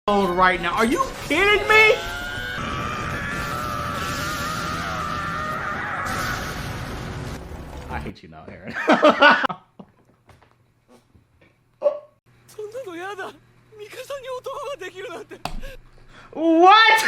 right now. Are you kidding me? I hate you now, Eren. What?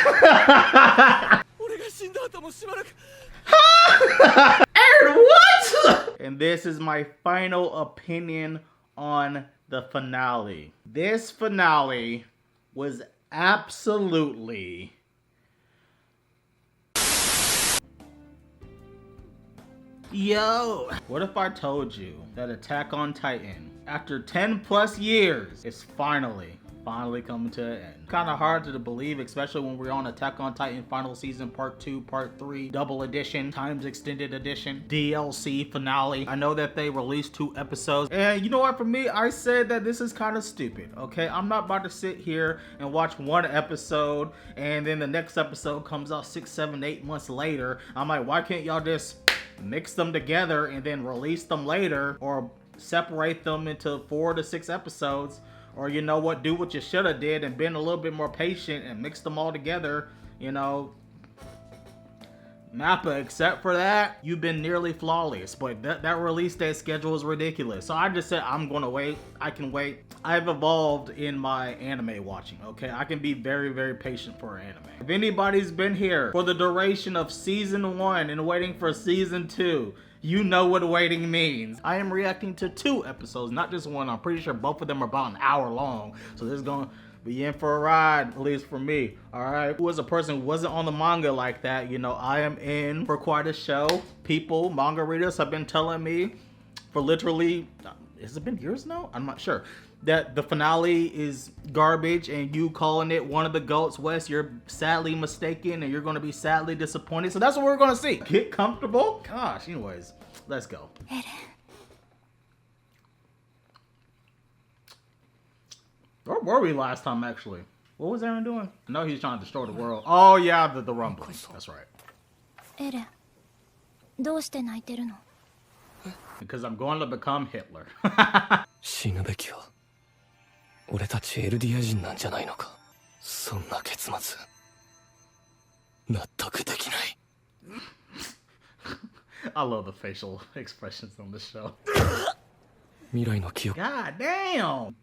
Eren, what? And this is my final opinion on the finale. This finale was absolutely yo. What if I told you that Attack on Titan, after 10 plus years, is finally coming to an end? Kind of hard to believe, especially when we're on Attack on Titan final season part 2, part 3, double edition, times extended edition, DLC finale. I know that they released 2 episodes, and you know what, for me, I said that this is kind of stupid, okay? I'm not about to sit here and watch 1 episode and then the next episode comes out 6, 7, 8 months later. I'm like, why can't y'all just mix them together and then release them later, or separate them into 4 to 6 episodes? Or you know what, do what you should have did and been a little bit more patient and mix them all together, you know. Mappa, except for that, you've been nearly flawless, but that release date schedule is ridiculous. So I just said, I'm gonna wait. I can wait. I've evolved in my anime watching, okay? I can be very, very patient for anime. If anybody's been here for the duration of season 1 and waiting for season 2, you know what waiting means. I am reacting to 2 episodes, not just 1. I'm pretty sure both of them are about an hour long. So this is gonna be in for a ride, at least for me. All right, who as a person who wasn't on the manga like that, you know, I am in for quite a show. People, manga readers have been telling me for literally, has it been years now? I'm not sure. That the finale is garbage and you calling it one of the GOATs, Wes, you're sadly mistaken and you're gonna be sadly disappointed. So that's what we're gonna see. Get comfortable. Gosh, anyways, let's go. Eren. Where were we last time, actually? What was Eren doing? I know he's trying to destroy the world. Oh yeah, the rumble. That's right. Eren, どうして泣いてるの? Because I'm going to become Hitler. 死ぬべきは俺たちエルディア人なんじゃないのか。そんな結末納得できない。 I love the facial expressions on this show. 未来の記憶。 God damn!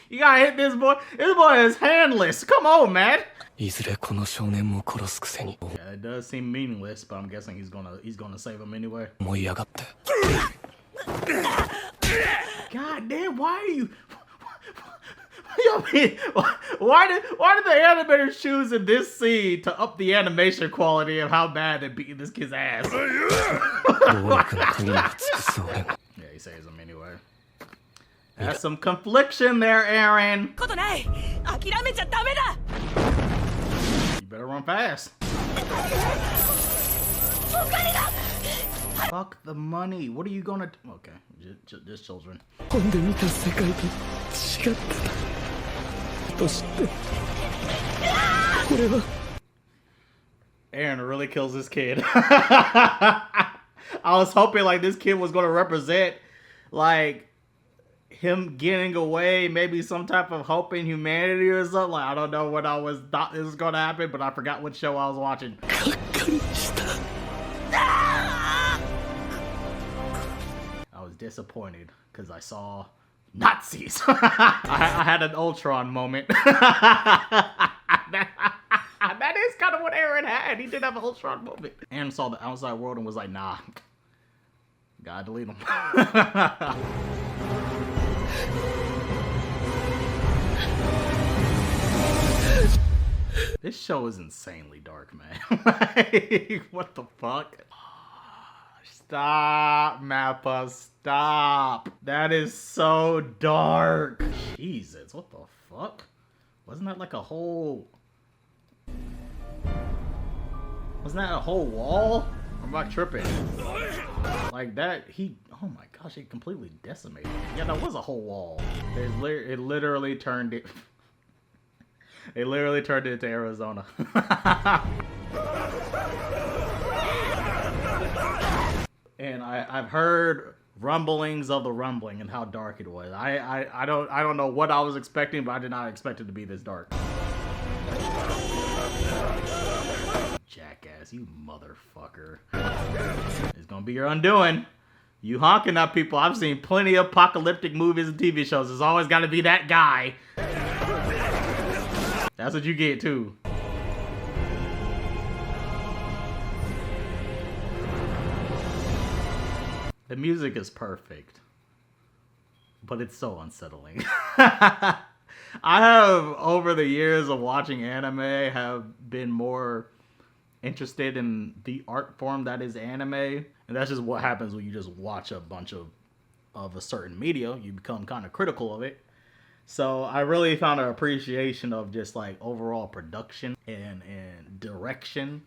You gotta hit this boy. This boy is handless. Come on, man. いずれこの少年も殺すくせに。 Yeah, it does seem meaningless, but I'm guessing he's gonna save him anyway. 思い上がって。 God damn! Why are you? Why did the animators choose in this scene to up the animation quality of how bad they're beating this kid's ass? Yeah, he saves him anyway. That's some confliction there, Eren. You better run fast. Fuck the money. What are you gonna do? Okay, just children. 本で見た世界と違ったとして俺は Eren really kills this kid. I was hoping like this kid was gonna represent like him getting away, maybe some type of hope in humanity or something. Like, I don't know what I thought this was gonna happen, but I forgot what show I was watching. I was disappointed because I saw Nazis. I had an Ultron moment. That is kind of what Eren had. He did have an Ultron moment. Eren saw the outside world and was like, nah, gotta delete him. This show is insanely dark, man. Like, what the fuck? Stop, Mappa, stop. That is so dark. Jesus, what the fuck? Wasn't that like a whole... Wasn't that a whole wall? I'm not tripping. Like that, oh my gosh, he completely decimated. Yeah, that was a whole wall. It literally turned it... It literally turned it into Arizona. And I've heard rumblings of the rumbling and how dark it was. I don't know what I was expecting, but I did not expect it to be this dark. Jackass, you motherfucker. It's gonna be your undoing. You honking at people. I've seen plenty of apocalyptic movies and TV shows. There's always gotta be that guy. That's what you get too. The music is perfect, but it's so unsettling. I have, over the years of watching anime, have been more interested in the art form that is anime. And that's just what happens when you just watch a bunch of a certain media. You become kind of critical of it. So I really found an appreciation of just like overall production and direction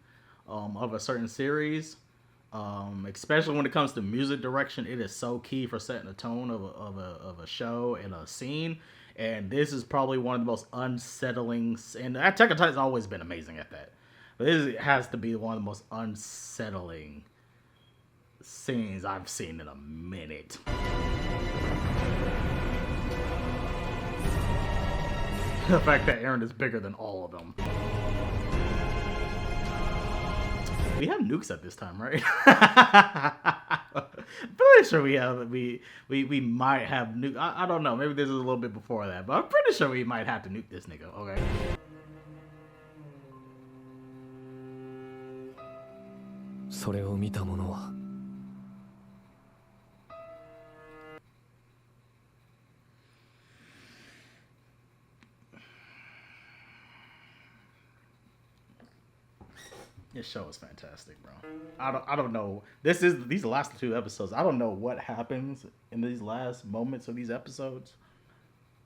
of a certain series. Especially when it comes to music direction, it is so key for setting the tone of a show and a scene. And this is probably one of the most unsettling, and Attack on Titan's always been amazing at that. But this has to be one of the most unsettling scenes I've seen in a minute. The fact that Eren is bigger than all of them. We have nukes at this time, right? Pretty sure we have. We might have nuke. I don't know. Maybe this is a little bit before that, but I'm pretty sure we might have to nuke this nigga. Okay. それを見た者は This show is fantastic, bro. I don't know. These last 2 episodes. I don't know what happens in these last moments of these episodes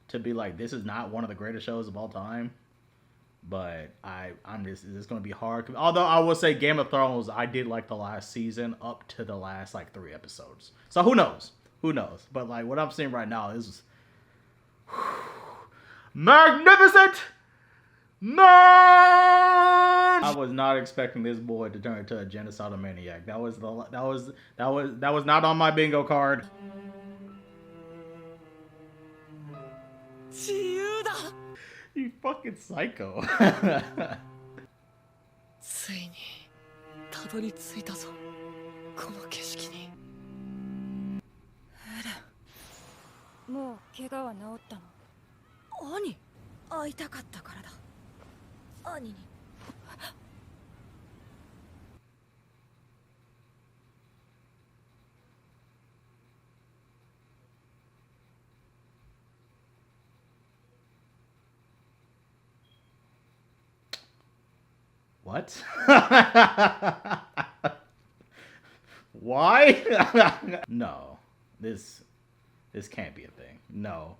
to be like, this is not one of the greatest shows of all time. But it's gonna be hard. Although I will say Game of Thrones, I did like the last season up to the last like 3 episodes. So who knows? Who knows? But like what I'm seeing right now is magnificent. No! I was not expecting this boy to turn into a genocidal maniac. That was not on my bingo card. You fucking psycho. ついにたどり着いたぞこの景色に。もう怪我は治ったの？兄、会いたかったからだ。兄に。What? Why? No. This can't be a thing. No.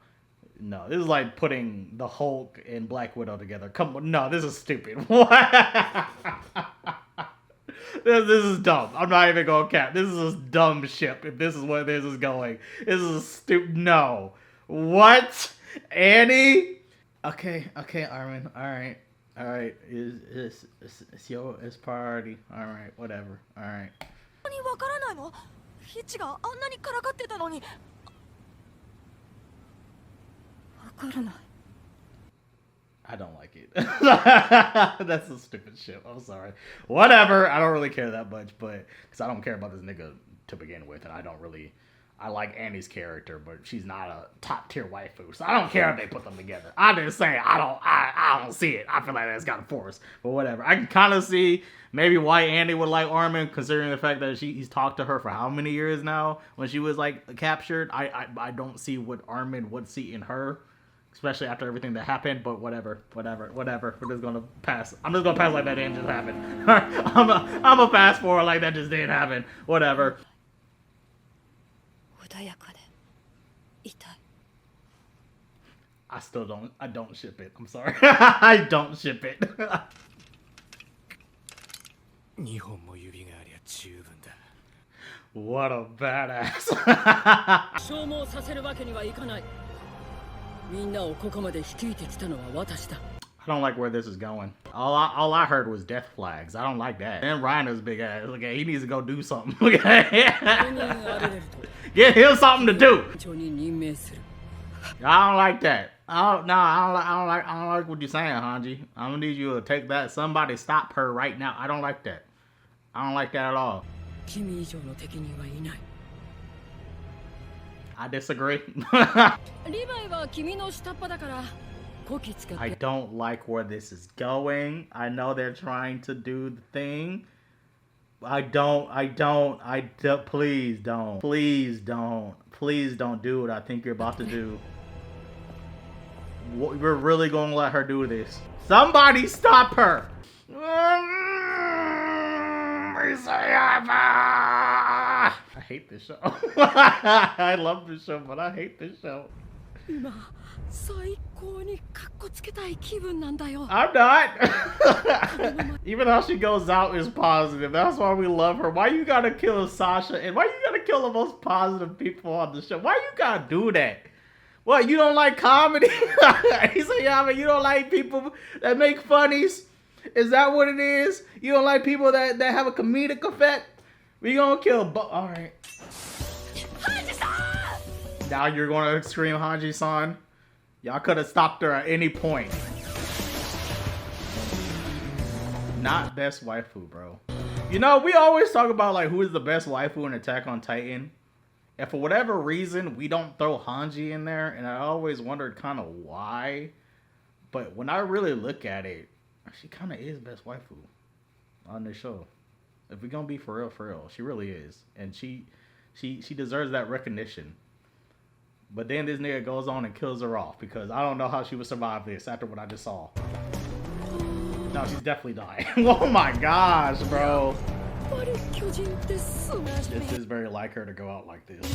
This is like putting the Hulk and Black Widow together. Come on. No, this is stupid. What? This is dumb. I'm not even going to cap. This is a dumb ship if this is where this is going. This is stupid. No. What? Annie? Okay, Armin. Alright, it's priority. Alright, whatever. Alright. 何わからないの？ヒッチがあんなにからかってたのに。わからない。I don't like it. That's a stupid shit. I'm sorry. Whatever. I don't really care that much, but because I don't care about this nigga to begin with, and I like Annie's character, but she's not a top tier waifu, so I don't care if they put them together. I'm just saying I don't see it. I feel like that's kind of forced, but whatever. I can kind of see maybe why Annie would like Armin, considering the fact that he's talked to her for how many years now when she was like captured. I don't see what Armin would see in her, especially after everything that happened. But whatever. We're just gonna pass. I'm just gonna pass like that didn't just happen. I'm a fast forward like that just didn't happen. Whatever. 穏やかで痛い。 I don't ship it. I'm sorry. I don't ship it. 2本も指がありゃ十分だ。 What a badass. 消耗させるわけにはいかない。みんなをここまで率いてきたのは私だ。I don't like where this is going. All I heard was death flags. I don't like that. And Reiner's big ass. Okay, he needs to go do something. Okay. Get him something to do. I don't like that. I don't like what you're saying, Hange. I'm gonna need you to take that. Somebody stop her right now. I don't like that. I don't like that at all. I disagree. I don't like where this is going. I know they're trying to do the thing. Please don't do what I think you're about to do. We're really gonna let her do this. Somebody stop her! I hate this show. I love this show, but I hate this show. I'm not. Even how she goes out is positive. That's why we love her. Why you gotta kill Sasha? And why you gotta kill the most positive people on the show? Why you gotta do that? What, you don't like comedy? He said, yeah, but you don't like people that make funnies? Is that what it is? You don't like people that have a comedic effect? We gonna kill alright. Now you're gonna scream Hanji-san? Y'all could have stopped her at any point. Not best waifu, bro. You know, we always talk about like who is the best waifu in Attack on Titan. And for whatever reason, we don't throw Hanji in there. And I always wondered kind of why. But when I really look at it, she kind of is best waifu on this show. If we're gonna be for real, she really is. And she deserves that recognition. But then this nigga goes on and kills her off because I don't know how she would survive this after what I just saw. No, she's definitely dying. Oh my gosh, bro. This is very like her to go out like this.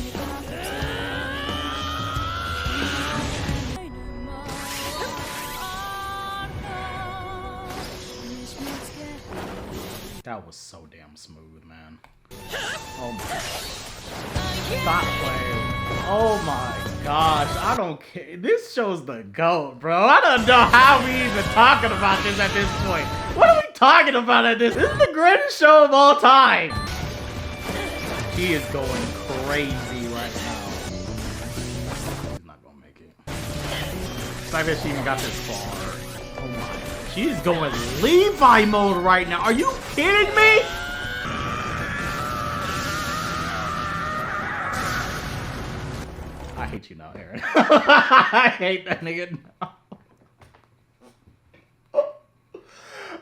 That was so damn smooth, man. Oh my God. Stop playing. Oh my gosh, I don't care. This show's the GOAT, bro. I don't know how we even talking about this at this point. What are we talking about at this? This is the greatest show of all time. She is going crazy right now. She's not gonna make it. The fact that she even got this far. Oh my. She's going Levi mode right now. Are you kidding me? I hate you now, Eren. I hate that nigga now.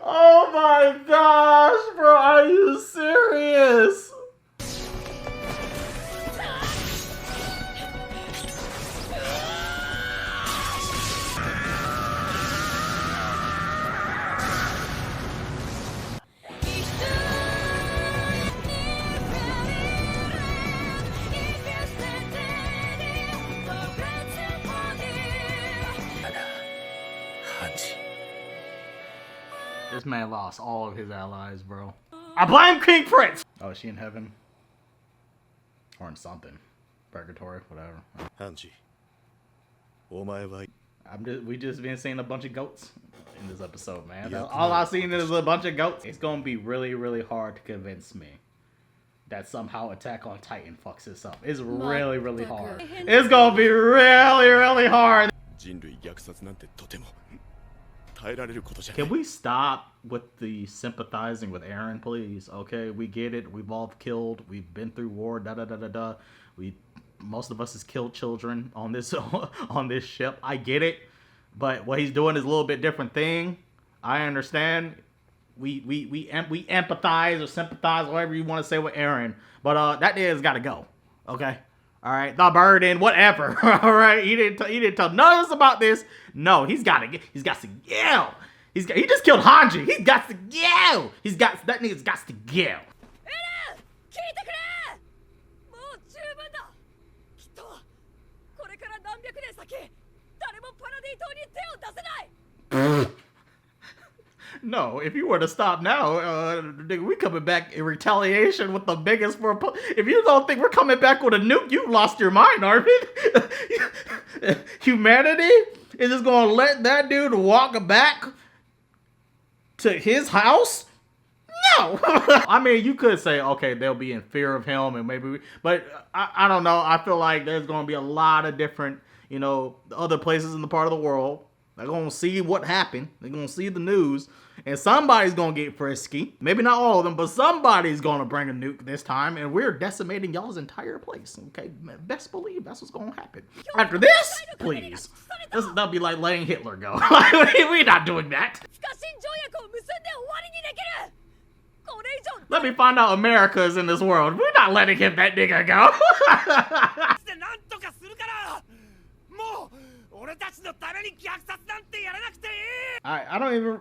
Oh my gosh, bro. Are you serious? This man lost all of his allies, bro. I blame King Prince! Oh, is she in heaven? Or in something. Purgatory, whatever. Hanji. We just been seeing a bunch of goats in this episode, man. All I've seen is a bunch of goats. It's gonna be really, really hard to convince me that somehow Attack on Titan fucks this up. It's really, really hard. It's gonna be really, really hard. Can we stop with the sympathizing with Eren, please? Okay, we get it. We've all killed. We've been through war. Most of us has killed children on this on this ship. I get it, but what he's doing is a little bit different thing. I understand. We empathize or sympathize, whatever you want to say with Eren, but that nigga's got to go. Okay. All right, the burden, whatever. All right, he didn't tell none of us about this. No, he's got to yell. He just killed Hanji. He's got to yell. That nigga's got to yell. No, if you were to stop now, we coming back in retaliation with the biggest. If you don't think we're coming back with a nuke, you lost your mind, Arvin. Humanity is just gonna let that dude walk back to his house? No. I mean, you could say, okay, they'll be in fear of him and maybe, but I don't know. I feel like there's going to be a lot of different, you know, other places in the part of the world. They're going to see what happened. They're going to see the news. And somebody's going to get frisky. Maybe not all of them, but somebody's going to bring a nuke this time. And we're decimating y'all's entire place. Okay? Best believe that's what's going to happen. After this, please. That'll be like letting Hitler go. We're not doing that. Let me find out America is in this world. We're not letting him that nigga go. I don't even...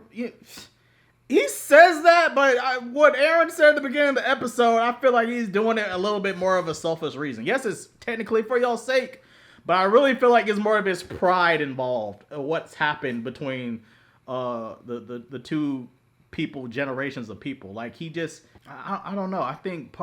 He says that, but what Eren said at the beginning of the episode, I feel like he's doing it a little bit more of a selfish reason. Yes, it's technically for y'all's sake, but I really feel like it's more of his pride involved. What's happened between the two people, generations of people. Like, he just... I don't know. I think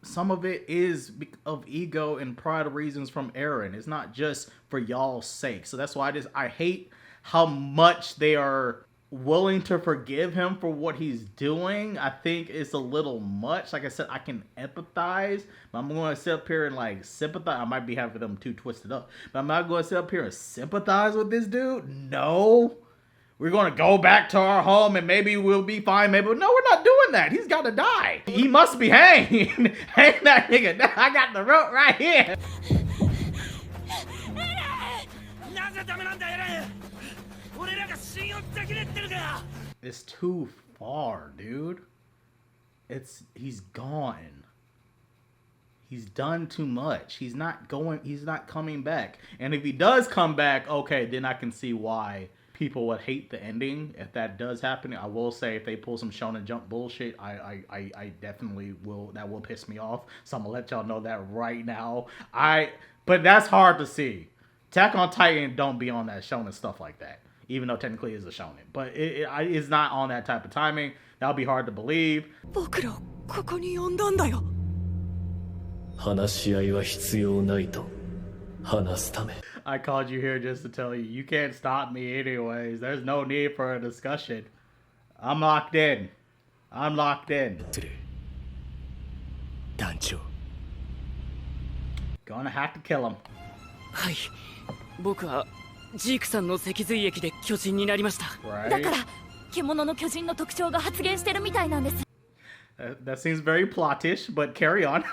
some of it is of ego and pride reasons from Eren. It's not just for y'all's sake. So that's why I hate how much they are willing to forgive him for what he's doing. I think it's a little much. Like I said, I can empathize, but I'm going to sit up here and like sympathize. I might be having them too twisted up, but I'm not going to sit up here and sympathize with this dude. No. We're going to go back to our home and maybe we'll be fine. Maybe. No, we're not doing that. He's got to die. He must be hanged. Hang that nigga. I got the rope right here. It's too far, dude. He's gone. He's done too much. He's not coming back. And if he does come back, okay, then I can see why people would hate the ending if that does happen. I will say if they pull some Shonen Jump bullshit, I definitely will. That will piss me off. So I'm gonna let y'all know that right now. But that's hard to see. Attack on Titan don't be on that Shonen stuff like that. Even though technically it's a Shonen, but it's not on that type of timing. That'll be hard to believe. 話し合いは必要ないと話すため I called you here just to tell you, you can't stop me anyways. There's no need for a discussion. I'm locked in. I'm locked in. 団長 Gonna have to kill him. はい、僕はジークさんの脊髄液で巨人になりました。だから獣の巨人の特徴が発現してるみたいなんです。That seems very plottish, but carry on.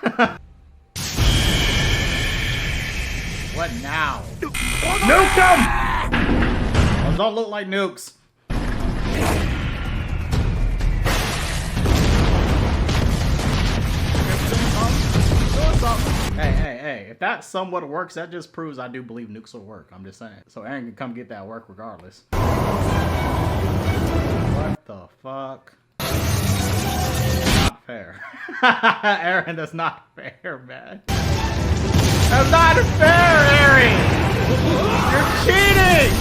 What now? Nuke them! Those don't look like nukes. Hey, if that somewhat works, that just proves I do believe nukes will work. I'm just saying. So Eren can come get that work regardless. What the fuck? Not fair. Eren, that's not fair, man. That's not fair, Eren! You're cheating!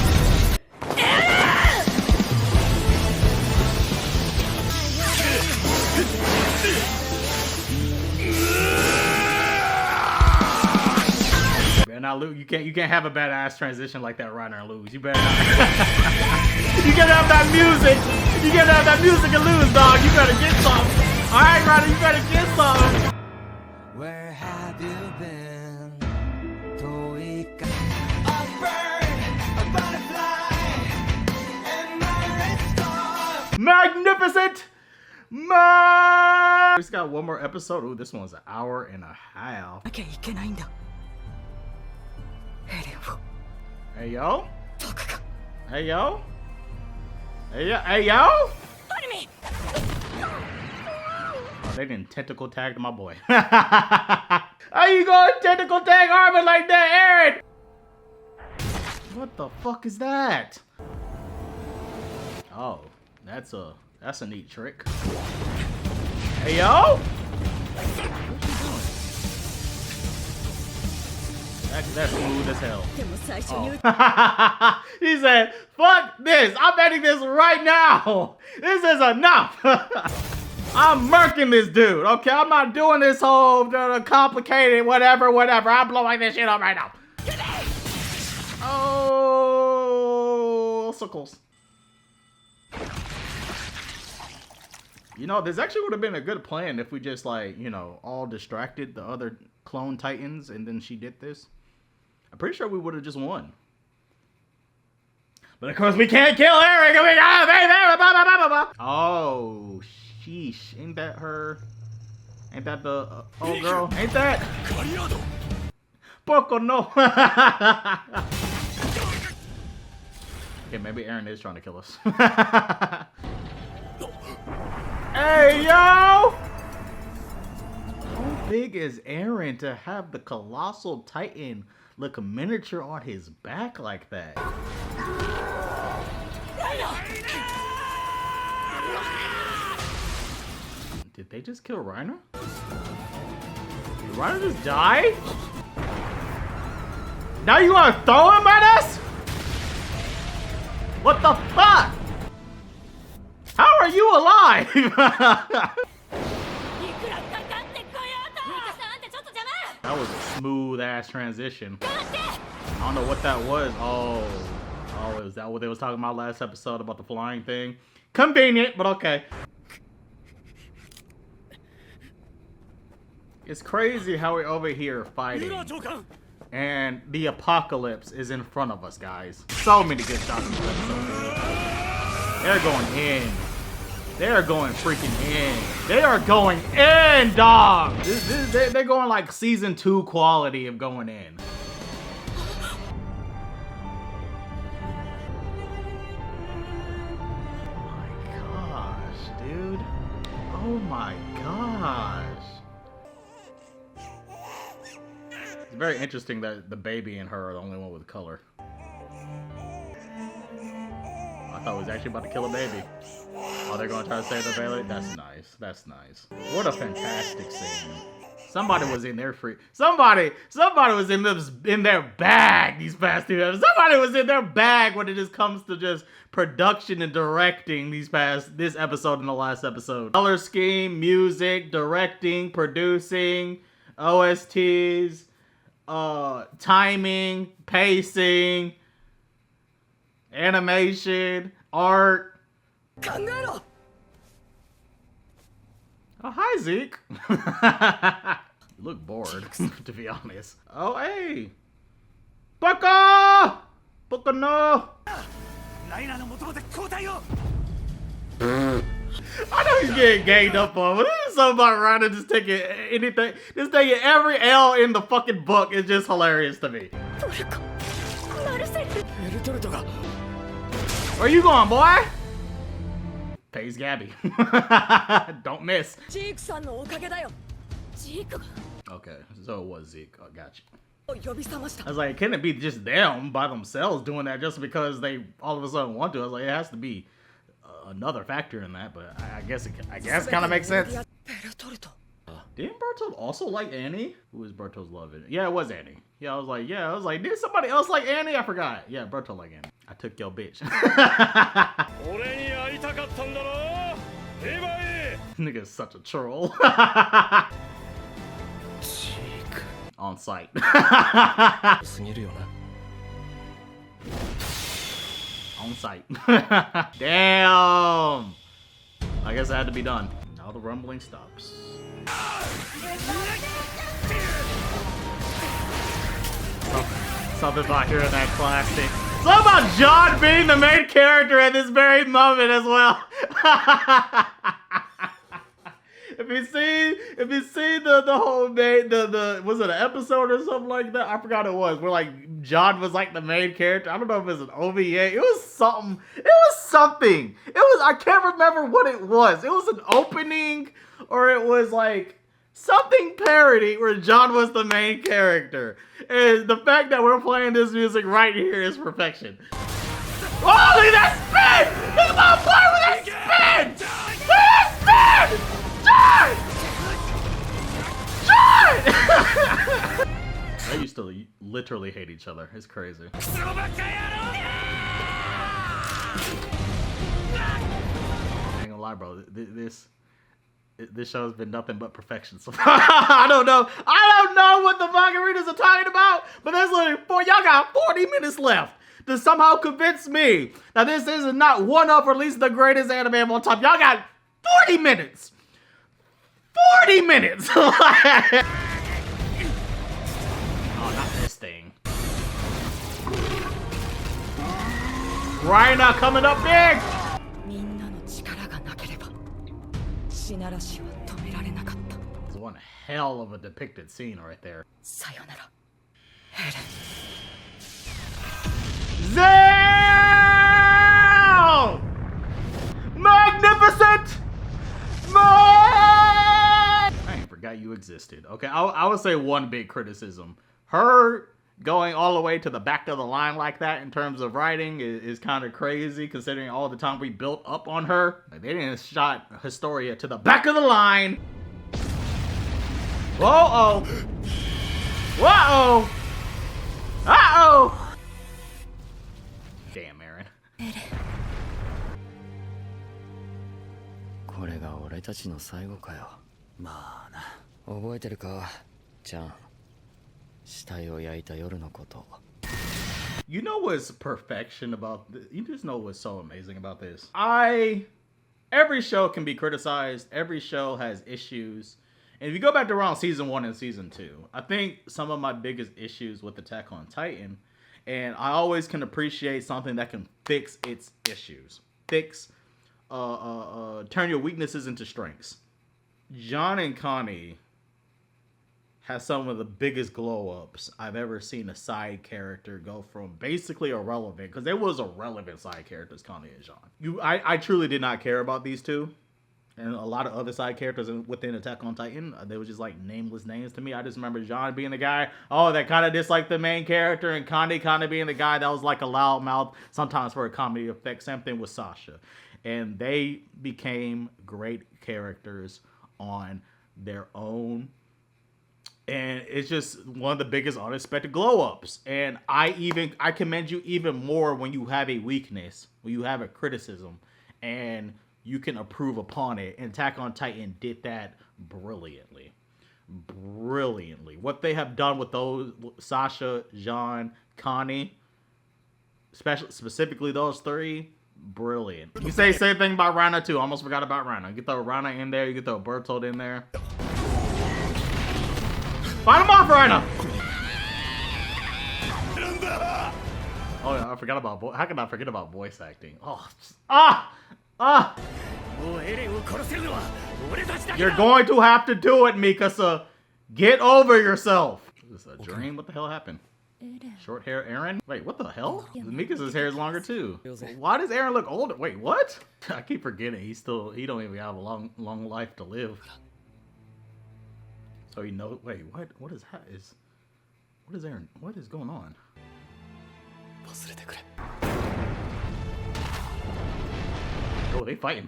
Now, Luke, you can't have a badass transition like that right now, lose. You better not. You gotta have that music. You gotta have that music and lose, dog. You better get some. All right, Ryder, you better get some. Where have you been? A bird, a butterfly, and my star. Magnificent. We just got one more episode. Ooh, this one's an hour and a half. なきゃいけないんだ。エレンを Hey, yo. 僕が Hey, yo. Hey, yo. Hey, yo. Oh, they didn't tentacle tag my boy. How you gonna tentacle tag Armin like that, Eren? What the fuck is that? Oh, that's a neat trick. Hey, yo. That's smooth as hell. でも最初に撃っ He said, fuck this. I'm ending this right now. This is enough. I'm murking this dude, okay? I'm not doing this whole complicated whatever. I'm blowing this shit up right now. Oh, circles. You know, this actually would have been a good plan if we just, like, you know, all distracted the other clone titans and then she did this. I'm pretty sure we would have just won. But of course we can't kill Eren! Oh, sheesh. Ain't that her? Ain't that the old girl? Ain't that? Poco no! Okay, maybe Eren is trying to kill us. Hey, yo! How big is Eren to have the colossal titan look a miniature on his back like that? Did they just kill Reiner? Did Reiner just die? Now you wanna throw him at us? What the fuck? How are you alive? That was a smooth ass transition. I don't know what that was. Oh, is that what they was talking about last episode about the flying thing? Convenient, but okay. It's crazy how we're over here fighting and the apocalypse is in front of us, guys. So many good shots in this episode. They're going in. They're going freaking in. They are going in, dog. They're going like season 2 quality of going in. Oh my gosh, dude. Oh my gosh. It's very interesting that the baby and her are the only one with color. I thought it was actually about to kill a baby. Oh, they're gonna try to save the Valley? That's nice. That's nice. What a fantastic scene. Somebody was in their somebody was in their bag these past 2 episodes. Somebody was in their bag when it just comes to just production and directing this episode and the last episode. Color scheme, music, directing, producing, OSTs, timing, pacing, animation, art. Oh, hi, Zeke. You look bored, to be honest. Oh, hey. Baka! Baka no! I know he's getting ganged up on, but this is something about Reiner just taking anything, just taking every L in the fucking book is just hilarious to me. Where you going, boy? Pays Gabby. Don't miss. Okay, so it was Zeke. I got you. I was like, can it be just them by themselves doing that just because they all of a sudden want to? I was like, it has to be another factor in that, but I guess kind of makes sense. Didn't Bertold also like Annie? Who was Bertold's love in it? Yeah, it was Annie. Yeah, I was like, did somebody else like Annie? I forgot. Yeah, Bertold like Annie. I took your bitch. Nigga's such a troll. On site. On site. Damn. I guess it had to be done. Now the rumbling stops. Something about hearing that classic. Something about John being the main character at this very moment as well. If you see the whole was it an episode or something like that? I forgot it was. Where like John was like the main character. I don't know if it was an OVA. It was something. I can't remember what it was. It was an opening or it was like something parody where John was the main character. And the fact that we're playing this music right here is perfection. Oh, look at that spin! Look at my boy with that spin! Look at that spin! John! They used to literally hate each other. It's crazy. I ain't gonna lie, bro. This show's been nothing but perfection. So I don't know what the manga readers are talking about, but there's literally y'all got 40 minutes left to somehow convince me that this is not one of, or at least the greatest anime of all time. Y'all got 40 minutes! 40 minutes! Oh, not this thing. Rhina coming up big! みんなの力がなければ地ならしは止められなかった。 It's one hell of a depicted scene right there. さよならエレン。 Zell! Magnificent! I ain't forgot you existed. Okay, I would say one big criticism. Her going all the way to the back of the line like that in terms of writing is kind of crazy considering all the time we built up on her. Like, they didn't shot Historia to the back of the line. Whoa-oh. Whoa-oh. Uh-oh. Damn, Eren. これが俺たちの最後かよ。まあな。覚えてるか、ちゃん。死体を焼いた夜のこと。 You know what's perfection about this? You just know what's so amazing about this? Every show can be criticized. Every show has issues. And if you go back to around season 1 and season 2, I think some of my biggest issues with Attack on Titan, and I always can appreciate something that can fix its issues. Turn your weaknesses into strengths. Jean and Connie has some of the biggest glow-ups I've ever seen a side character go from basically irrelevant, because there was irrelevant side characters, Connie and Jean. I truly did not care about these two. And a lot of other side characters within Attack on Titan, they were just like nameless names to me. I just remember Jean being the guy, that kind of disliked the main character, and Connie kind of being the guy that was like a loudmouth, sometimes for a comedy effect. Same thing with Sasha. And they became great characters on their own. And it's just one of the biggest unexpected glow-ups. And I commend you even more when you have a weakness, when you have a criticism, and you can improve upon it. And Attack on Titan did that brilliantly. Brilliantly. What they have done with those, Sasha, Jean, Connie, specifically those three, brilliant. You say same thing about Rhina too. Almost forgot about Rhina. You can throw Rhina in there. You can throw Bertolt in there. Fight him off, Rhina! Oh yeah, I forgot about how can I forget about voice acting? You're going to have to do it, Mikasa. Get over yourself. Is this a dream? What the hell happened? Short hair Eren? Wait, what the hell? Mikasa's hair is longer too. Why does Eren look older? Wait, what? I keep forgetting he don't even have a long life to live. So he knows. Wait, what is that? What is Eren? What is going on? Oh, they fighting.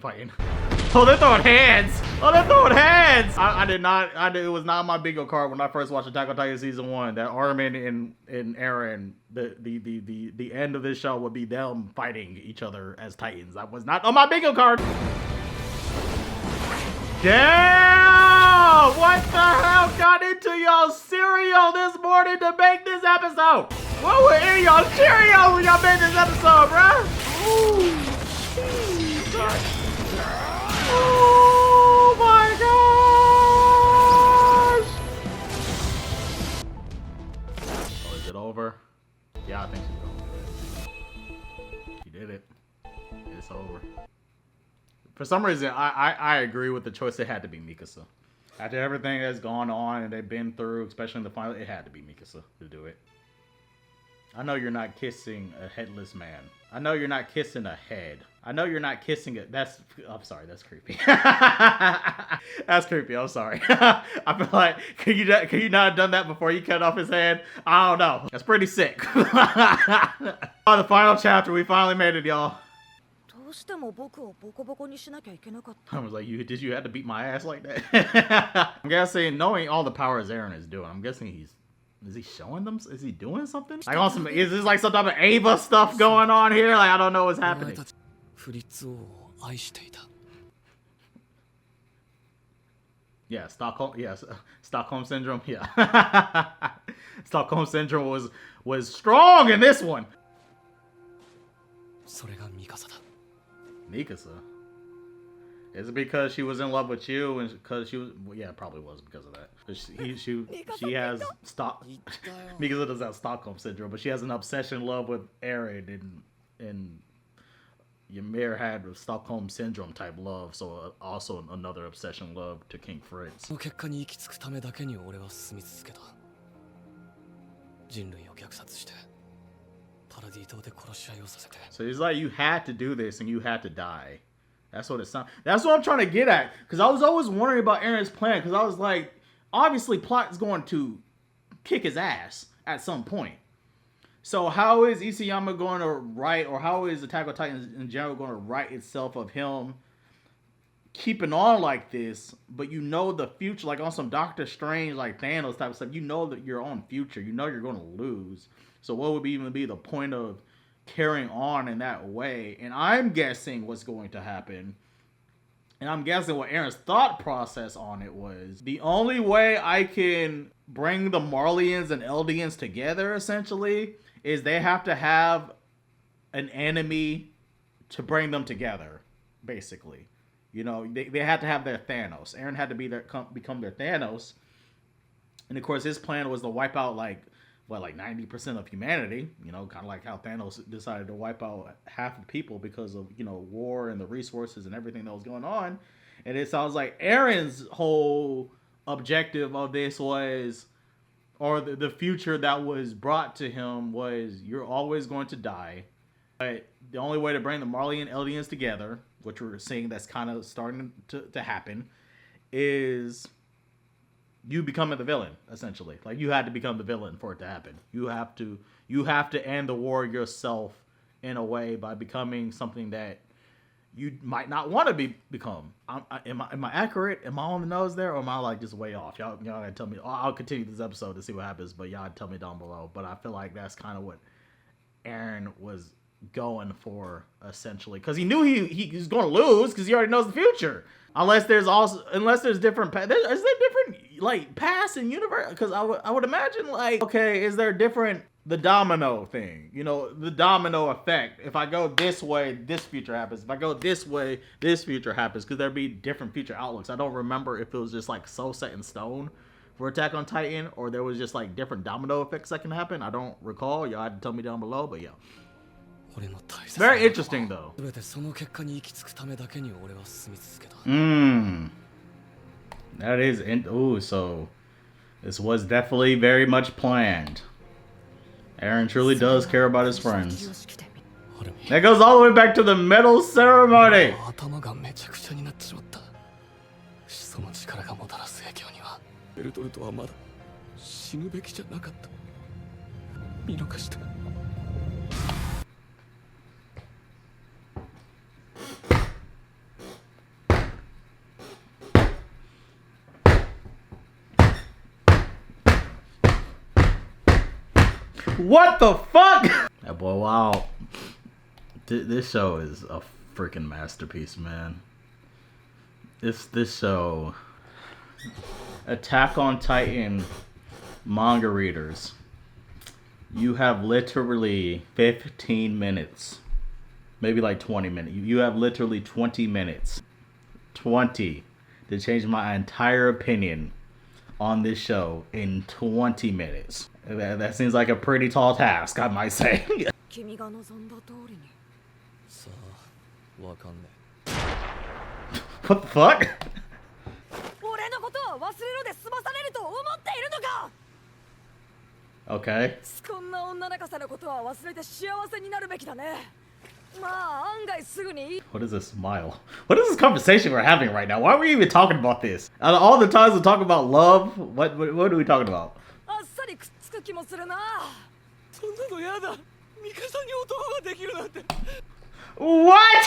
Oh, they're throwing hands. It was not my bingo card when I first watched Attack on Titan season 1. That Armin and Eren, the end of this show would be them fighting each other as Titans. That was not on my bingo card. Damn! What the hell got into y'all cereal this morning to make this episode? What were in y'all Cheerios when y'all made this episode, bruh? Ooh, Jesus. Oh my gosh! Oh, is it over? Yeah, I think she's gonna do it. She did it. It's over. For some reason, I agree with the choice. It had to be Mikasa. After everything that's gone on and they've been through, especially in the final, it had to be Mikasa to do it. I know you're not kissing a headless man. I know you're not kissing a head. I know you're not kissing it. I'm sorry, that's creepy. That's creepy, I'm sorry. I feel like, could you not have done that before you cut off his head? I don't know. That's pretty sick. Oh, the final chapter, we finally made it, y'all. I was like, did you have to beat my ass like that? I'm guessing, knowing all the powers Eren is doing, I'm guessing is he showing them? Is he doing something? Like on some, is this like some type of Ava stuff going on here? Like, I don't know what's happening. Yeah, Stockholm. Yes, Stockholm syndrome. Yeah, Stockholm syndrome was strong in this one. Mikasa. Is it because she was in love with you and because she was? Well, yeah, it probably was because of that. 'Cause she has Mikasa doesn't have Stockholm syndrome, but she has an obsession love with Eren, and Ymir had a Stockholm syndrome type love, so also another obsession love to King Fritz. その結果に行き着くためだけに俺は進み続けた。人類を虐殺してパラディ島で殺し合いをさせて。 So he's like, you had to do this and you had to die. That's what it sounds. That's what I'm trying to get at. Because I was always wondering about Eren's plan. Because I was like, obviously, plot is going to kick his ass at some point. So how is Isayama going to write, or how is Attack on Titan in general going to write itself of him keeping on like this, but you know the future, like on some Doctor Strange, like Thanos type of stuff, you know that you're on future, you know you're going to lose. So what would even be the point of carrying on in that way? And I'm guessing what's going to happen, and I'm guessing what Eren's thought process on it was, the only way I can bring the Marleyans and Eldians together, essentially, is they have to have an enemy to bring them together, basically. You know, they had to have their Thanos. Eren had to be become their Thanos. And of course, his plan was to wipe out like 90% of humanity. You know, kind of like how Thanos decided to wipe out half the people because of, you know, war and the resources and everything that was going on. And it sounds like Eren's whole objective of this was, or the future that was brought to him was, you're always going to die. But the only way to bring the Marley and Eldians together, which we're seeing that's kind of starting to happen, is you becoming the villain, essentially. Like, you had to become the villain for it to happen. You have to end the war yourself in a way by becoming something that you might not want to become. Am I accurate? Am I on the nose there, or am I like just way off? Y'all gotta tell me. I'll continue this episode to see what happens, but y'all tell me down below. But I feel like that's kind of what Eren was going for, essentially, because he knew he was going to lose because he already knows the future. Unless there's different is there different like past and universe? Because I would imagine, like, okay, is there different, the domino thing, you know, the domino effect? If I go this way, this future happens. If I go this way, this future happens. Because there'd be different future outlooks. I don't remember if it was just like so set in stone for Attack on Titan, or there was just like different domino effects that can happen. I don't recall. Y'all had to tell me down below, but yeah. Very interesting, though. That is, ooh, so this was definitely very much planned. Eren truly does care about his friends. That goes all the way back to the medal ceremony. What the fuck? That boy, wow. This show is a freaking masterpiece, man. This show. Attack on Titan manga readers. You have literally 15 minutes. Maybe like 20 minutes. You have literally 20 minutes. 20 to change my entire opinion on this show in 20 minutes. That seems like a pretty tall task, I might say. What the fuck? Okay. What is this smile? What is this conversation we're having right now? Why are we even talking about this? Out of all the times we talk about love, what are we talking about? What? Is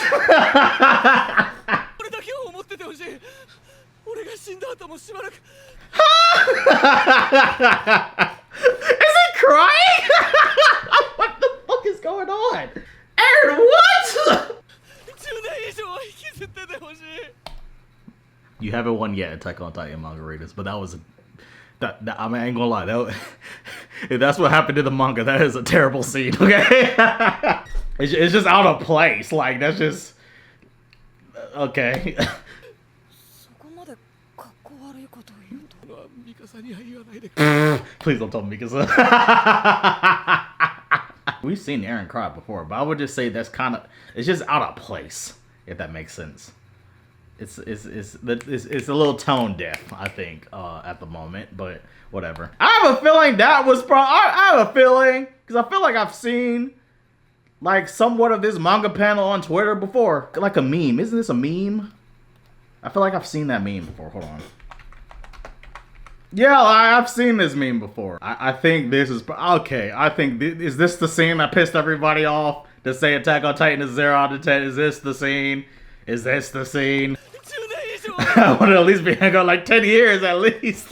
he crying? What the fuck is going on? Eren, what? You haven't won yet, Attack on Titan manga readers, but that was I mean, I ain't gonna lie. If that's what happened to the manga, that is a terrible scene. Okay, it's just out of place. Like, that's just okay. Please don't tell me Mikasa. We've seen Eren cry before, but I would just say that's kind of, it's just out of place, if that makes sense. It's a little tone deaf, I think, at the moment, but whatever. I have a feeling that was I have a feeling, because I feel like I've seen like somewhat of this manga panel on Twitter before, like a meme. Isn't this a meme? I feel like I've seen that meme before. Hold on. Yeah, I've seen this meme before. I think this is okay. I think is this the scene that pissed everybody off to say Attack on Titan is 0 out of 10? Is this the scene? Is this the scene? I want to at least be going like 10 years at least.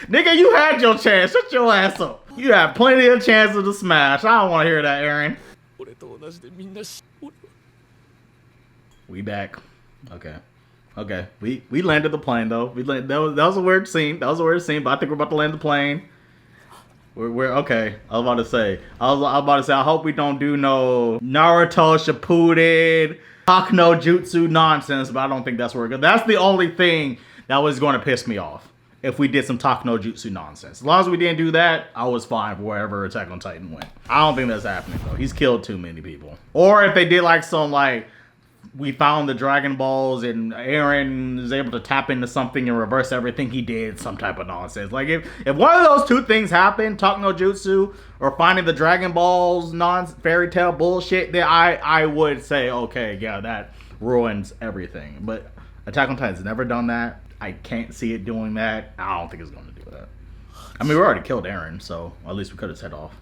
Nigga, you had your chance. Shut your ass up. You had plenty of chances to smash. I don't want to hear that, Eren. We back. Okay. Okay. We landed the plane though. That was a weird scene. That was a weird scene, but I think we're about to land the plane. We're okay. I was about to say. I hope we don't do no Naruto Shippuden Talk no Jutsu nonsense, but I don't think that's where we're going. That's the only thing that was going to piss me off. If we did some Talk no Jutsu nonsense. As long as we didn't do that, I was fine for wherever Attack on Titan went. I don't think that's happening though. He's killed too many people. Or if they did like some like, we found the Dragon Balls and Eren is able to tap into something and reverse everything he did, some type of nonsense. Like if one of those two things happen, Talk no Jutsu or finding the Dragon Balls fairy tale bullshit, then I would say, okay, yeah, that ruins everything. But Attack on Titan's never done that. I can't see it doing that. I don't think it's going to do that. I mean, we already killed Eren, so at least we cut his head off.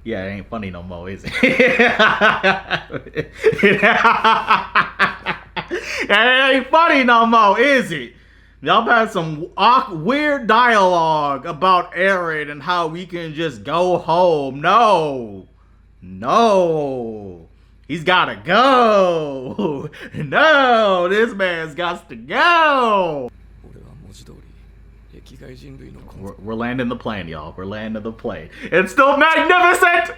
Yeah, it ain't funny no more, is it? It ain't funny no more, is it? Y'all had some weird dialogue about Eren and how we can just go home. No. No. He's gotta go. No, this man's got to go. We're landing the plane, y'all. We're landing the plane. It's still magnificent!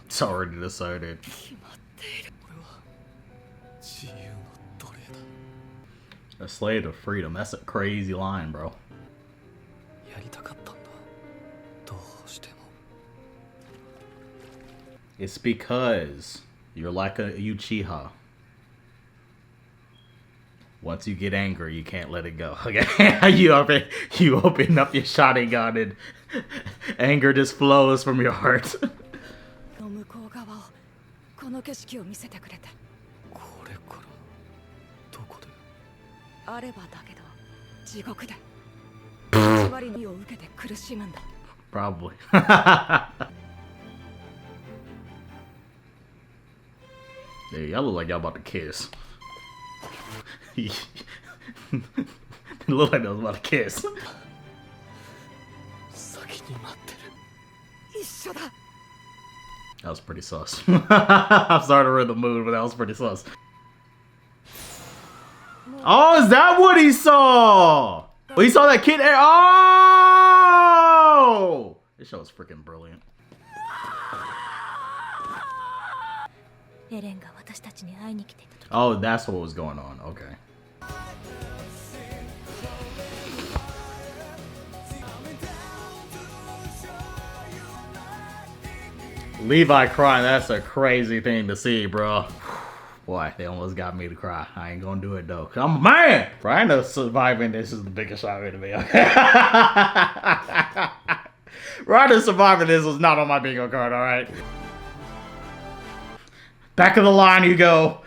It's already decided. A slave of freedom. That's a crazy line, bro. It's because you're like a Uchiha. Once you get angry, you can't let it go. Okay, you open up your Sharingan and anger just flows from your heart. Probably. Hey, y'all look like y'all about to kiss. It looked like they was about to kiss. That was pretty sus. I'm sorry to ruin the mood, but that was pretty sus. Oh, is that what he saw? Oh, he saw that kid. Oh! This show is freaking brilliant. Oh, that's what was going on. Okay. Levi crying, that's a crazy thing to see, bro. Boy, they almost got me to cry. I ain't gonna do it though, cause I'm a man. Bro, I know surviving this is the biggest shock to me. Ryder surviving this was not on my bingo card, alright? Back of the line you go.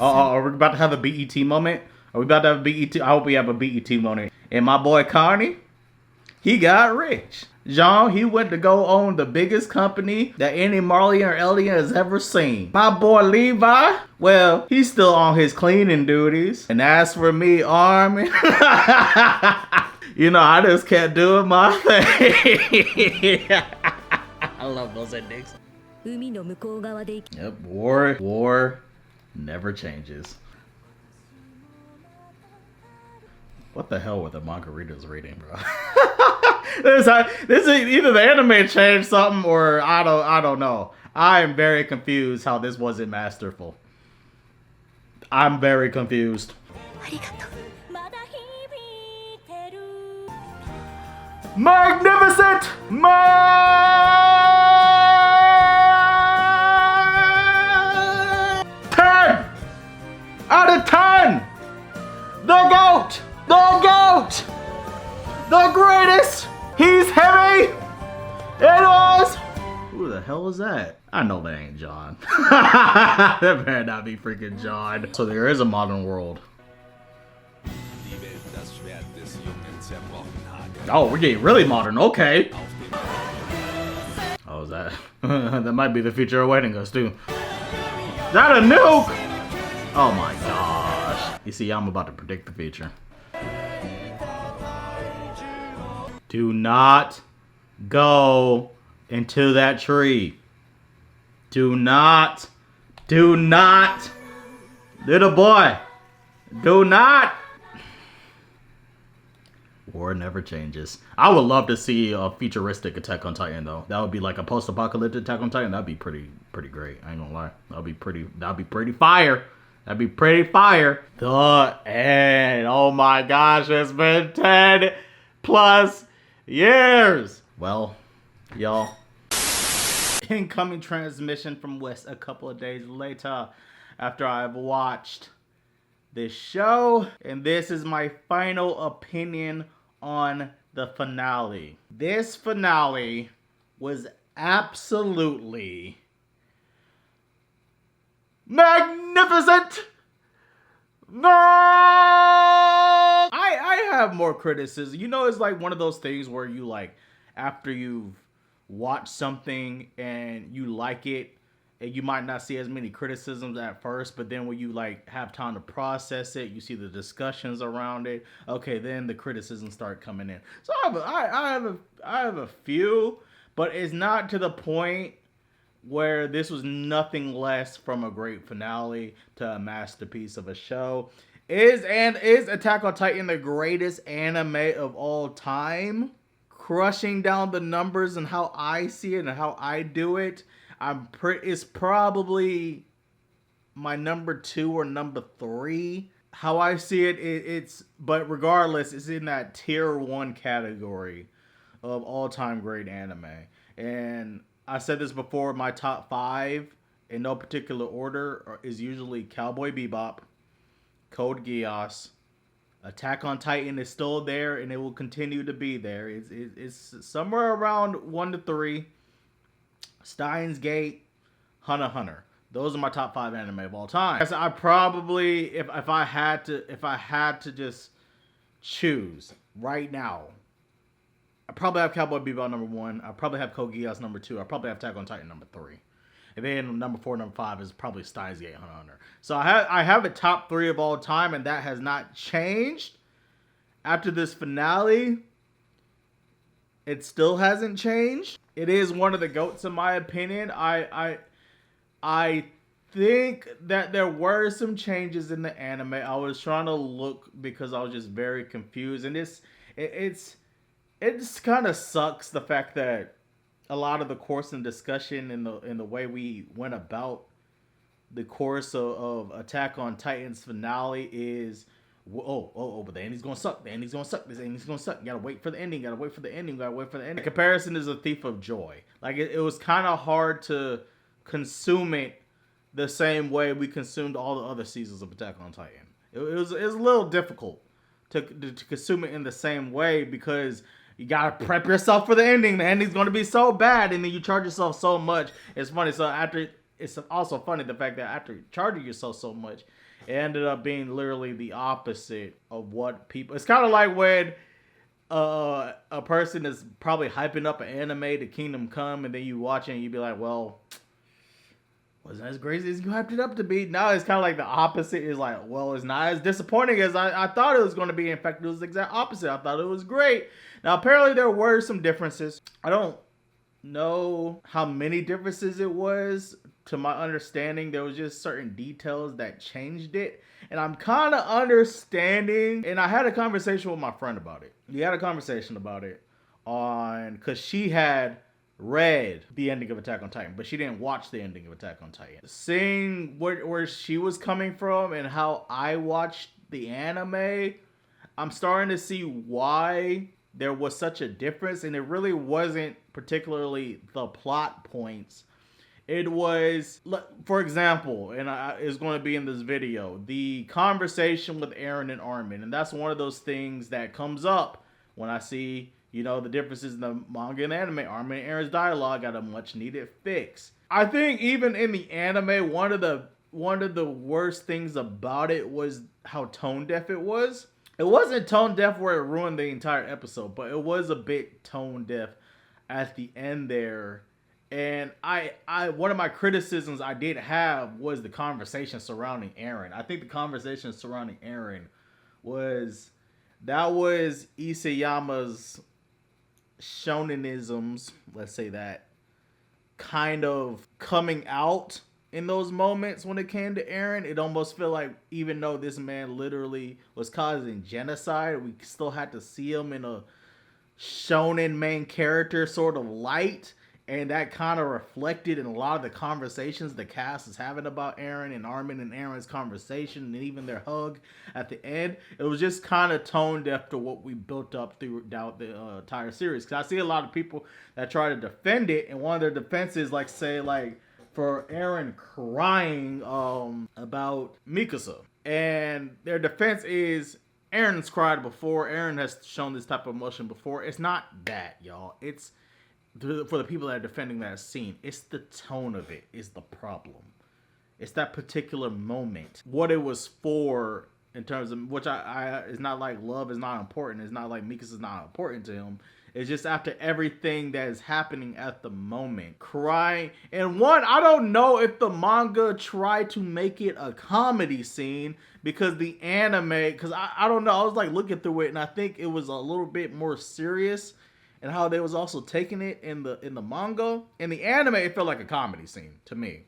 Are we about to have a BET moment? Are we about to have a BET? I hope we have a BET moment. And my boy Connie, he got rich. Jean, he went to go own the biggest company that any Marley or Elliot has ever seen. My boy Levi, well, he's still on his cleaning duties. And as for me, Armin, you know, I just kept doing my thing. I love those endings. Yep, war never changes. What the hell were the manga readers reading, bro? this is either the anime changed something or I don't know. I am very confused how this wasn't masterful. I'm very confused. ありがとう。 Magnificent! Ten out of 10! The GOAT! The GOAT! The greatest! He's heavy! It was! Who the hell is that? I know that ain't John. That better not be freaking John. So there is a modern world. Oh, we're getting really modern. Okay. Oh, is that? That might be the future awaiting us, too. Is that a nuke? Oh my gosh. You see, I'm about to predict the future. Do not go into that tree. Do not. Little boy. Do not. War never changes. I would love to see a futuristic Attack on Titan though. That would be like a post-apocalyptic Attack on Titan. That'd be pretty great. I ain't gonna lie. That'd be pretty fire. That'd be pretty fire. The end. Oh my gosh, it's been 10 plus years. Well, y'all. Incoming transmission from West a couple of days later after I've watched this show, and this is my final opinion on the finale. This finale was absolutely magnificent. No, I have more criticism. You know, it's like one of those things where you like after you've watched something and you like it, and you might not see as many criticisms at first, but then when you like have time to process it, you see the discussions around it. Okay, then the criticisms start coming in. So I have a few, but it's not to the point where this was nothing less from a great finale to a masterpiece of a show. Is Attack on Titan the greatest anime of all time? Crushing down the numbers and how I see it and how I do it, it's probably my number 2 or number 3. How I see it, but regardless, it's in that tier 1 category of all-time great anime. And I said this before, my top 5 in no particular order is usually Cowboy Bebop, Code Geass, Attack on Titan is still there and it will continue to be there. It's somewhere around 1 to 3. Steins Gate, Hunter x Hunter. Those are my top 5 anime of all time. I probably, if I had to just choose right now, I probably have Cowboy Bebop number 1. I probably have Code Geass number 2. I probably have Attack on Titan number 3. And then number 4, number 5 is probably Steins Gate, Hunter x Hunter. So I have a top 3 of all time, and that has not changed after this finale. It still hasn't changed. It is one of the GOATs in my opinion. I think that there were some changes in the anime. I was trying to look because I was just very confused, and it just kind of sucks the fact that a lot of the course and discussion in the way we went about the course of Attack on Titan's finale is, but the ending's gonna suck. The ending's gonna suck. This ending's gonna suck. You gotta wait for the ending. Gotta wait for the ending. Gotta wait for the ending. The comparison is a thief of joy. Like it was kind of hard to consume it the same way we consumed all the other seasons of Attack on Titan. It was a little difficult to consume it in the same way because you gotta prep yourself for the ending. The ending's gonna be so bad, and then you charge yourself so much. It's funny. So it's also funny the fact that after charging yourself so much, it ended up being literally the opposite of what people. It's kind of like when a person is probably hyping up an anime to Kingdom Come, and then you watch it and you be like, well, wasn't as crazy as you hyped it up to be. Now it's kind of like the opposite. Is like, well, it's not as disappointing as I thought it was going to be. In fact, it was the exact opposite. I thought it was great. Now, apparently there were some differences. I don't know how many differences it was to my understanding, there was just certain details that changed it. And I'm kind of understanding. And I had a conversation with my friend about it. We had a conversation about it because she had read the ending of Attack on Titan, but she didn't watch the ending of Attack on Titan. Seeing where she was coming from and how I watched the anime, I'm starting to see why there was such a difference. And it really wasn't particularly the plot points. It was, for example, and it's going to be in this video, the conversation with Eren and Armin. And that's one of those things that comes up when I see, you know, the differences in the manga and anime. Armin and Eren's dialogue got a much needed fix. I think even in the anime, one of the worst things about it was how tone deaf it was. It wasn't tone deaf where it ruined the entire episode, but it was a bit tone deaf at the end there. And I one of my criticisms I did have was the conversation surrounding Eren. I think the conversation surrounding Eren was Isayama's shonenisms, let's say that, kind of coming out in those moments when it came to Eren. It almost felt like even though this man literally was causing genocide, we still had to see him in a shonen main character sort of light. And that kind of reflected in a lot of the conversations the cast is having about Eren and Armin and Eren's conversation and even their hug at the end. It was just kind of tone deaf to what we built up throughout the entire series. Because I see a lot of people that try to defend it, and one of their defenses, like say, like for Eren crying about Mikasa, and their defense is Eren's cried before. Eren has shown this type of emotion before. It's not that, y'all. It's for the people that are defending that scene, it's the tone of it is the problem. It's that particular moment. What it was for in terms of, which it's not like love is not important. It's not like Mikasa's not important to him. It's just after everything that is happening at the moment. Crying. And one, I don't know if the manga tried to make it a comedy scene because the anime, because I don't know. I was like looking through it and I think it was a little bit more serious. And how they was also taking it in the manga. In the anime, it felt like a comedy scene to me.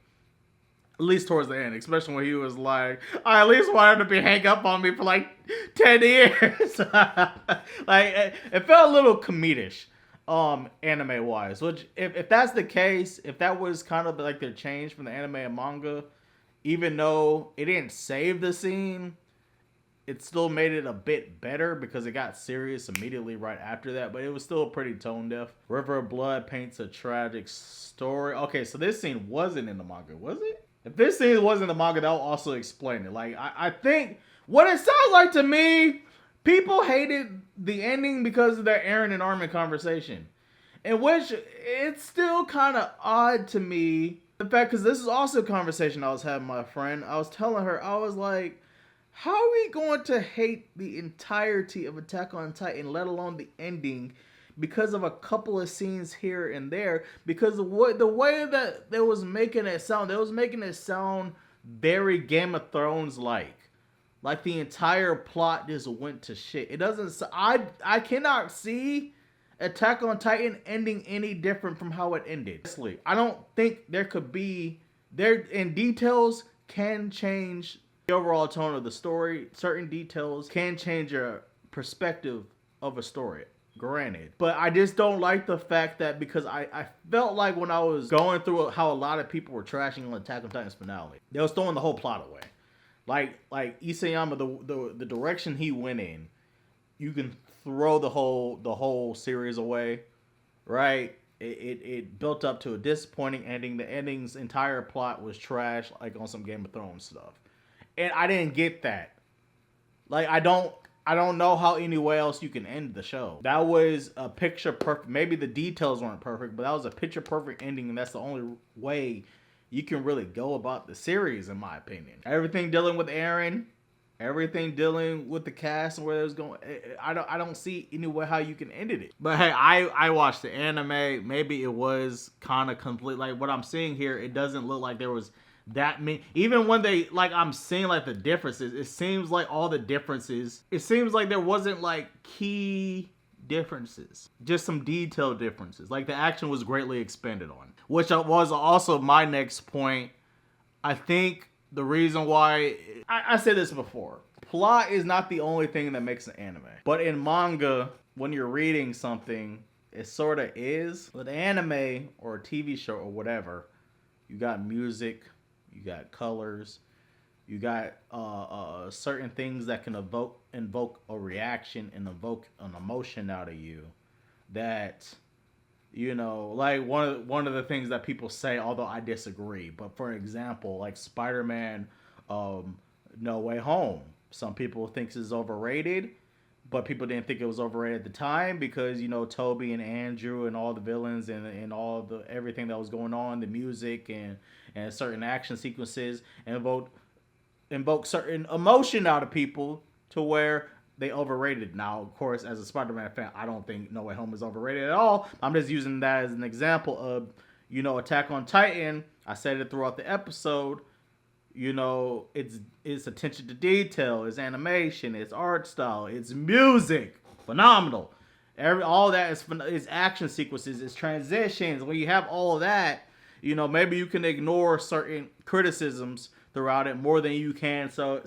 At least towards the end. Especially when he was like, I at least wanted to be hang up on me for like 10 years. Like, it felt a little comedish, anime-wise. Which, if that's the case, if that was kind of like their change from the anime and manga, even though it didn't save the scene, it still made it a bit better because it got serious immediately right after that, but it was still pretty tone deaf. River of Blood paints a tragic story. Okay, so this scene wasn't in the manga, was it? If this scene wasn't in the manga, that'll also explain it. Like, I think what it sounds like to me, people hated the ending because of their Eren and Armin conversation. In which, it's still kind of odd to me. In fact, because this is also a conversation I was having with my friend. I was telling her, I was like, how are we going to hate the entirety of Attack on Titan, let alone the ending, because of a couple of scenes here and there? Because the way that they was making it sound very Game of Thrones like the entire plot just went to shit. It doesn't. I cannot see Attack on Titan ending any different from how it ended. I don't think there could be in details can change the overall tone of the story. Certain details can change your perspective of a story, granted. But I just don't like the fact that, because I felt like when I was going through how a lot of people were trashing on Attack on Titan's finale, they was throwing the whole plot away. Like Isayama, the direction he went in, you can throw the whole series away, right? It built up to a disappointing ending. The ending's entire plot was trash, like on some Game of Thrones stuff. And I didn't get that. Like, I don't know how anywhere else you can end the show. That was a picture perfect. Maybe the details weren't perfect, but that was a picture perfect ending, and that's the only way you can really go about the series, in my opinion. Everything dealing with Eren, everything dealing with the cast and where it was going, I don't see anywhere how you can end it. But hey, I watched the anime. Maybe it was kind of complete. Like, what I'm seeing here, it doesn't look like there was that mean, even when they, like, I'm seeing like the differences, it seems like all the differences, it seems like there wasn't like key differences, just some detail differences. Like the action was greatly expanded on, which was also my next point. I think the reason why I said this before, plot is not the only thing that makes an anime. But in manga, when you're reading something, it sort of is. With anime or a TV show or whatever, you got music, you got colors, you got certain things that can invoke a reaction and evoke an emotion out of you. That, you know, like one of the things that people say, although I disagree. But for example, like Spider-Man, No Way Home. Some people think it's overrated, but people didn't think it was overrated at the time because, you know, Toby and Andrew and all the villains and all the everything that was going on, the music and certain action sequences invoke certain emotion out of people to where they overrated. Now, of course, as a Spider-Man fan, I don't think No Way Home is overrated at all. I'm just using that as an example of, you know, Attack on Titan. I said it throughout the episode. You know, it's attention to detail, it's animation, it's art style, it's music, phenomenal. All that is action sequences, it's transitions. When you have all of that, you know, maybe you can ignore certain criticisms throughout it more than you can so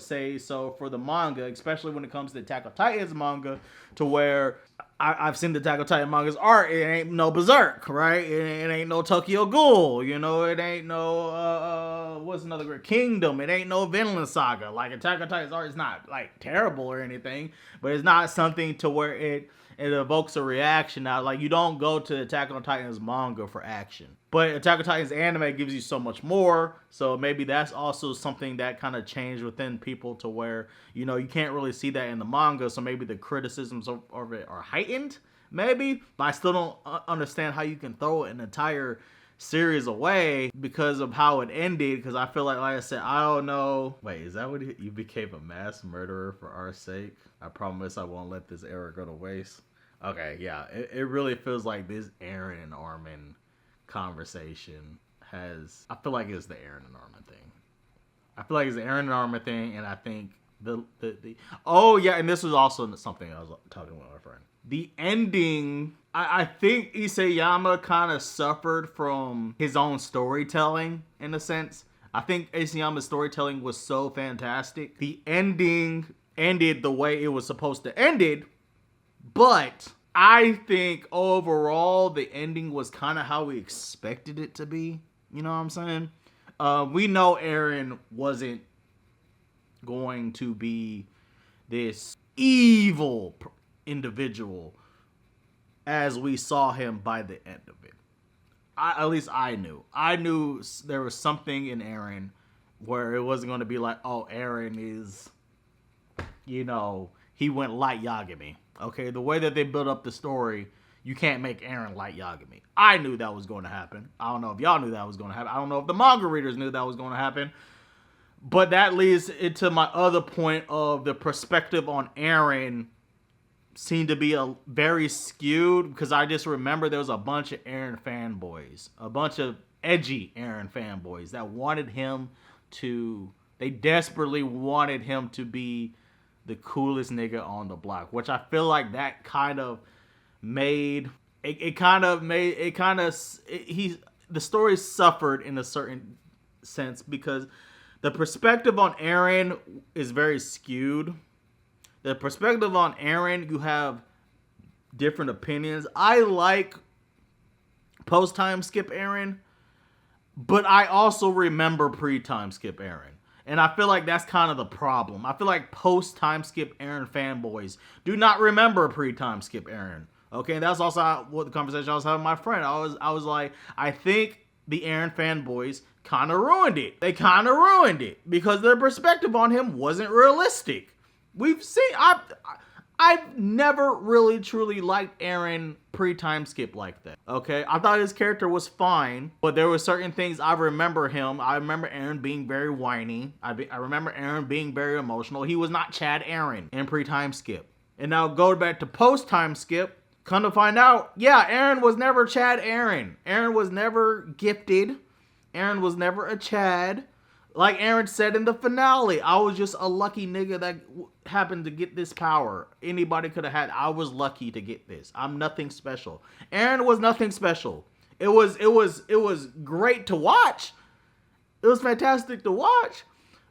for the manga, especially when it comes to Attack on Titan's manga, to where I've seen the Attack on Titan manga's art. It ain't no Berserk, right? It ain't no Tokyo Ghoul, you know. It ain't no what's another great Kingdom. It ain't no Vinland Saga. Like Attack on Titan's art is not like terrible or anything, but it's not something to where it evokes a reaction. Now, like you don't go to Attack on Titan's manga for action, but Attack on Titan's anime gives you so much more. So maybe that's also something that kind of changed within people to where, you know, you can't really see that in the manga. So maybe the criticisms of it are heightened, maybe. But I still don't understand how you can throw an entire series away because of how it ended. Because I feel like I said, I don't know. Wait, is that what you became a mass murderer for our sake? I promise I won't let this era go to waste. Okay, yeah, it really feels like this Eren and Armin conversation has. I feel like it's the Eren and Armin thing. I feel like it's the Eren and Armin thing, and I think the oh yeah, and this was also something I was talking with my friend. The ending, I think Isayama kind of suffered from his own storytelling in a sense. I think Isayama's storytelling was so fantastic. The ending ended the way it was supposed to end, but I think overall the ending was kind of how we expected it to be. You know what I'm saying? We know Eren wasn't going to be this evil individual as we saw him by the end of it. At least I knew. I knew there was something in Eren where it wasn't going to be like, oh, Eren is, you know, he went Light Yagami. Okay, the way that they built up the story, you can't make Eren Light Yagami. I knew that was going to happen. I don't know if y'all knew that was going to happen. I don't know if the manga readers knew that was going to happen. But that leads into my other point of the perspective on Eren seemed to be a very skewed, because I just remember there was a bunch of Eren fanboys, a bunch of edgy Eren fanboys that wanted him to, they desperately wanted him to be the coolest nigga on the block, which I feel like that kind of made the story suffered in a certain sense because the perspective on Eren is very skewed. The perspective on Eren, you have different opinions. I like post-time skip Eren, but I also remember pre-time skip Eren. And I feel like that's kind of the problem. I feel like post-time skip Eren fanboys do not remember pre-time skip Eren. Okay, that's also what the conversation I was having with my friend. I was like, I think the Eren fanboys kind of ruined it. They kind of ruined it because their perspective on him wasn't realistic. We've seen, I've never really truly liked Eren pre-time skip like that. Okay, I thought his character was fine, but there were certain things I remember him. I remember Eren being very whiny. I remember Eren being very emotional. He was not Chad Eren in pre-time skip. And now go back to post-time skip. Come to find out, yeah, Eren was never Chad Eren. Eren was never gifted. Eren was never a Chad. Like Eren said in the finale, I was just a lucky nigga that happened to get this power. Anybody could have had. I was lucky to get this. I'm nothing special. Eren was nothing special. It was great to watch. It was fantastic to watch.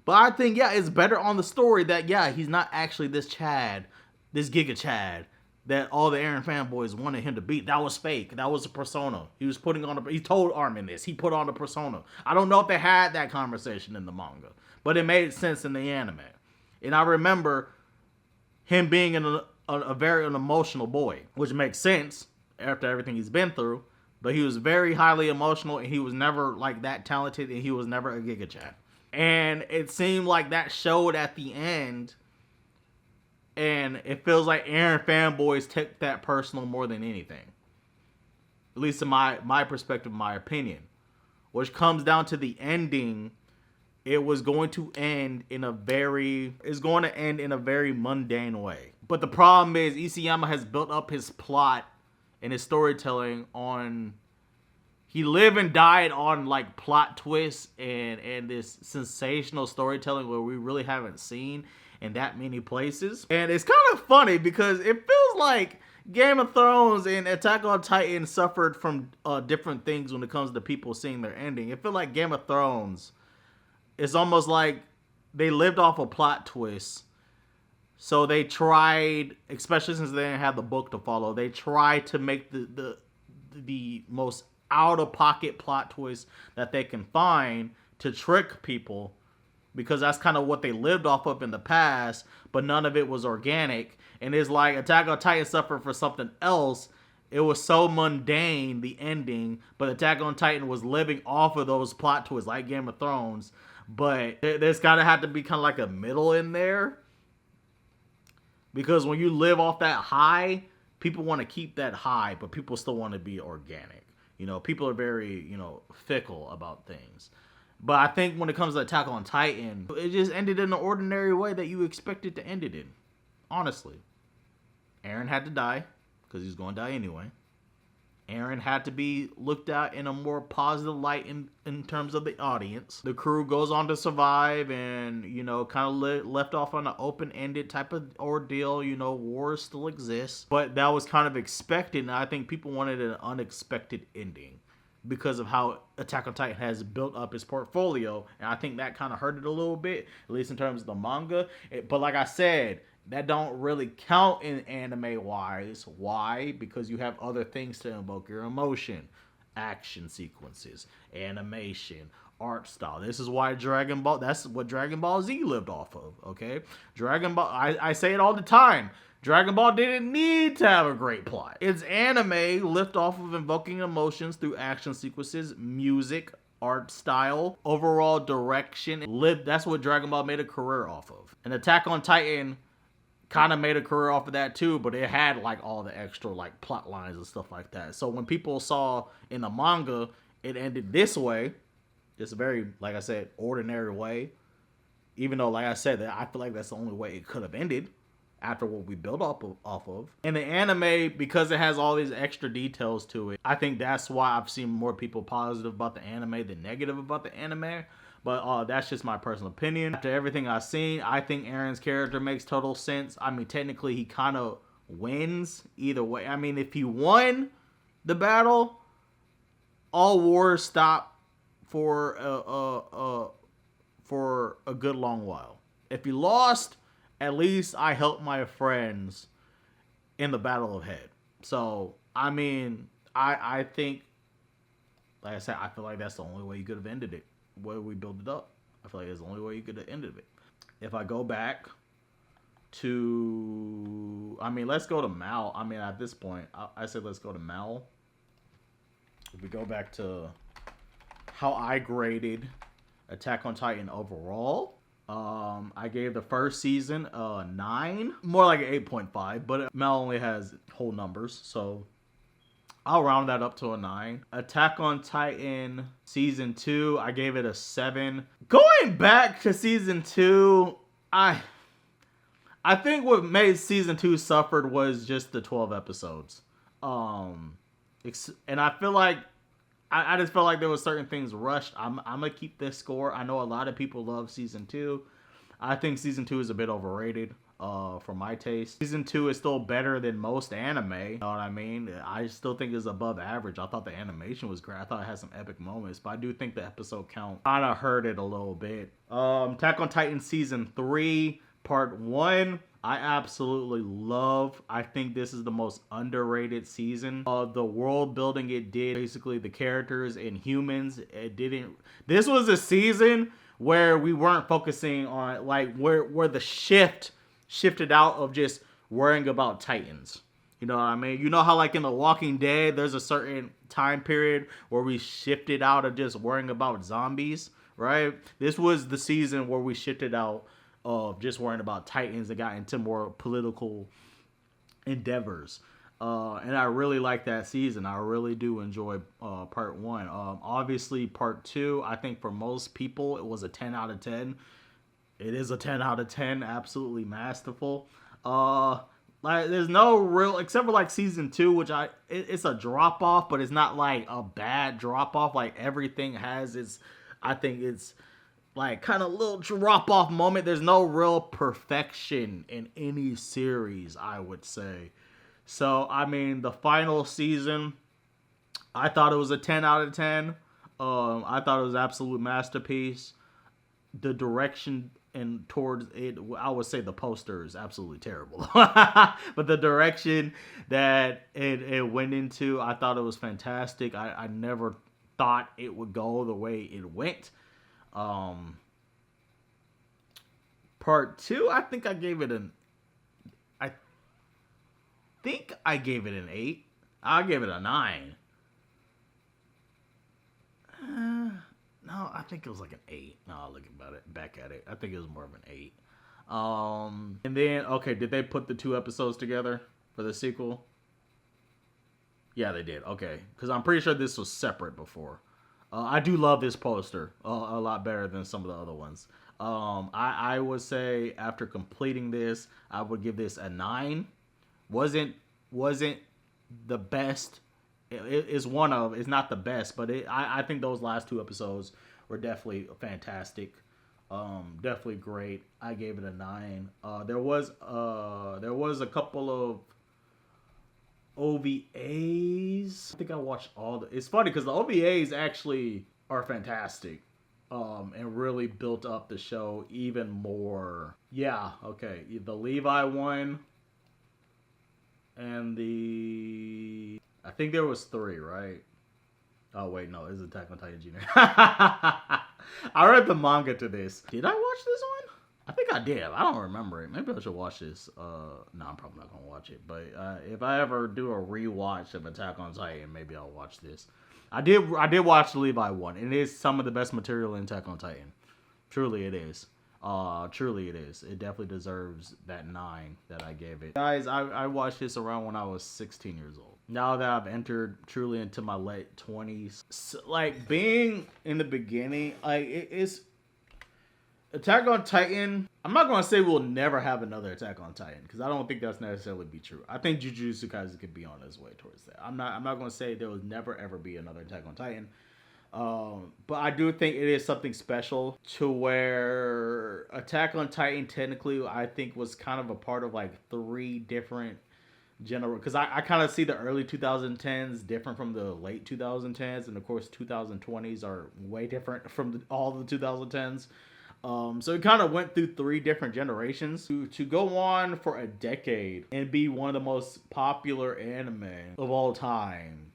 But I think, yeah, it's better on the story that, yeah, he's not actually this Chad, this Giga Chad that all the Eren fanboys wanted him to beat. That was fake. That was a persona. He was putting on he told Armin this. He put on a persona. I don't know if they had that conversation in the manga, but it made sense in the anime. And I remember him being a very emotional boy, which makes sense after everything he's been through. But he was very highly emotional, and he was never like that talented, and he was never a Giga Chad. And it seemed like that showed at the end. And it feels like Eren fanboys took that personal more than anything. At least in my perspective, my opinion. Which comes down to the ending. It was going to end in a very mundane way. But the problem is Isayama has built up his plot and his storytelling on... He lived and died on like plot twists and this sensational storytelling where we really haven't seen in that many places. And it's kind of funny because it feels like Game of Thrones and Attack on Titan suffered from different things when it comes to people seeing their ending. It feels like Game of Thrones, it's almost like they lived off a plot twist. So they tried, especially since they didn't have the book to follow, they tried to make the most out-of-pocket plot twist that they can find to trick people, because that's kind of what they lived off of in the past, but none of it was organic. And it's like Attack on Titan suffered for something else. It was so mundane, the ending, but Attack on Titan was living off of those plot twists like Game of Thrones. But there's gotta have to be kind of like a middle in there, because when you live off that high, people want to keep that high, but people still want to be organic. You know, people are very, fickle about things. But I think when it comes to Attack on Titan, it just ended in an ordinary way that you expected to end it in. Honestly. Eren had to die, because he's going to die anyway. Eren had to be looked at in a more positive light in terms of the audience. The crew goes on to survive and, kind of left off on an open-ended type of ordeal. Wars still exist. But that was kind of expected, and I think people wanted an unexpected ending because of how Attack on Titan has built up its portfolio. And I think that kind of hurt it a little bit, at least in terms of the manga. But like I said, that don't really count in anime-wise. Why? Because you have other things to invoke your emotion. Action sequences, animation, art style. This is why Dragon Ball, that's what Dragon Ball Z lived off of, okay? Dragon Ball, I say it all the time. Dragon Ball didn't need to have a great plot. Its anime lived off of invoking emotions through action sequences, music, art style, overall direction. That's what Dragon Ball made a career off of. And Attack on Titan kind of made a career off of that too, but it had like all the extra like plot lines and stuff like that. So when people saw in the manga it ended this way, just a very, like I said, ordinary way, even though, like I said, that I feel like that's the only way it could have ended after what we built off of. In the anime, because it has all these extra details to it, I think that's why I've seen more people positive about the anime than negative about the anime. But that's just my personal opinion. After everything I've seen, I think Eren's character makes total sense. I mean, technically, he kind of wins either way. I mean, if he won the battle, all wars stop for a good long while. If he lost, at least I helped my friends in the battle ahead. So, I mean, I think, like I said, I feel like that's the only way you could have ended it. Where we build it up, I feel like it's the only way you could have ended it. If I go back to, let's go to Mal. At this point, I said let's go to Mal. If we go back to how I graded Attack on Titan overall, I gave the first season a 9, more like an 8.5, but Mal only has whole numbers, so I'll round that up to a 9. Attack on Titan Season 2, I gave it a 7. Going back to Season 2, I think what made Season 2 suffered was just the 12 episodes. And I feel like I just felt like there was certain things rushed. I'm gonna keep this score. I know a lot of people love season 2. I think season 2 is a bit overrated for my taste. Season 2 is still better than most anime. You know what I mean? I still think it's above average. I thought the animation was great. I thought it had some epic moments, but I do think the episode count kind of hurt it a little bit. Attack on Titan season 3 part 1. I absolutely love. I think this is the most underrated season. The world building it did, basically the characters and humans, it didn't. This was a season where we weren't focusing on like where the shifted out of just worrying about Titans. You know what I mean? You know how like in The Walking Dead, there's a certain time period where we shifted out of just worrying about zombies, right? This was the season where we shifted out of just worrying about Titans and got into more political endeavors. And I really like that season. I really do enjoy part 1. Obviously, part 2, I think for most people, it was a 10 out of 10. It is a 10 out of 10. Absolutely masterful. Like, there's no real, except for like season 2, which it's a drop off, but it's not like a bad drop off. Like everything has its, I think it's like kind of little drop off moment. There's no real perfection in any series, I would say. So, I mean, the final season, I thought it was a 10 out of 10. I thought it was an absolute masterpiece. The direction and towards it, I would say the poster is absolutely terrible. But the direction that it went into, I thought it was fantastic. I never thought it would go the way it went. Part 2, I think I gave it an 8. I gave it a 9. No, I think it was like an 8. No, looking back at it, I think it was more of an 8. And then, okay, did they put the 2 episodes together for the sequel? Yeah, they did. Okay, because I'm pretty sure this was separate before. I do love this poster a lot better than some of the other ones. I would say after completing this, I would give this a 9. Wasn't the best. It's not the best, but I think those last 2 episodes were definitely fantastic. Definitely great. I gave it a 9. There was a couple of OVAs. I think I watched all it's funny because the OVAs actually are fantastic. And really built up the show even more. Yeah, okay. The Levi one and I think there was 3, right? Oh wait, no, it's Attack on Titan Junior. I read the manga to this. Did I watch this one? I think I did. I don't remember it. Maybe I should watch this. No, I'm probably not gonna watch it. But if I ever do a rewatch of Attack on Titan, maybe I'll watch this. I did watch the Levi one, and it is some of the best material in Attack on Titan. Truly it is. Truly it is. It definitely deserves that 9 that I gave it. Guys, I watched this around when I was 16 years old. Now that I've entered truly into my late 20s, so, like being in the beginning, like it's Attack on Titan. I'm not going to say we'll never have another Attack on Titan because I don't think that's necessarily be true. I think Jujutsu Kaisen could be on his way towards that. I'm not going to say there will never ever be another Attack on Titan. But I do think it is something special to where Attack on Titan technically I think was kind of a part of like 3 different because I kind of see the early 2010s different from the late 2010s, and of course 2020s are way different from all the 2010s. So it kind of went through 3 different generations to go on for a decade and be one of the most popular anime of all time.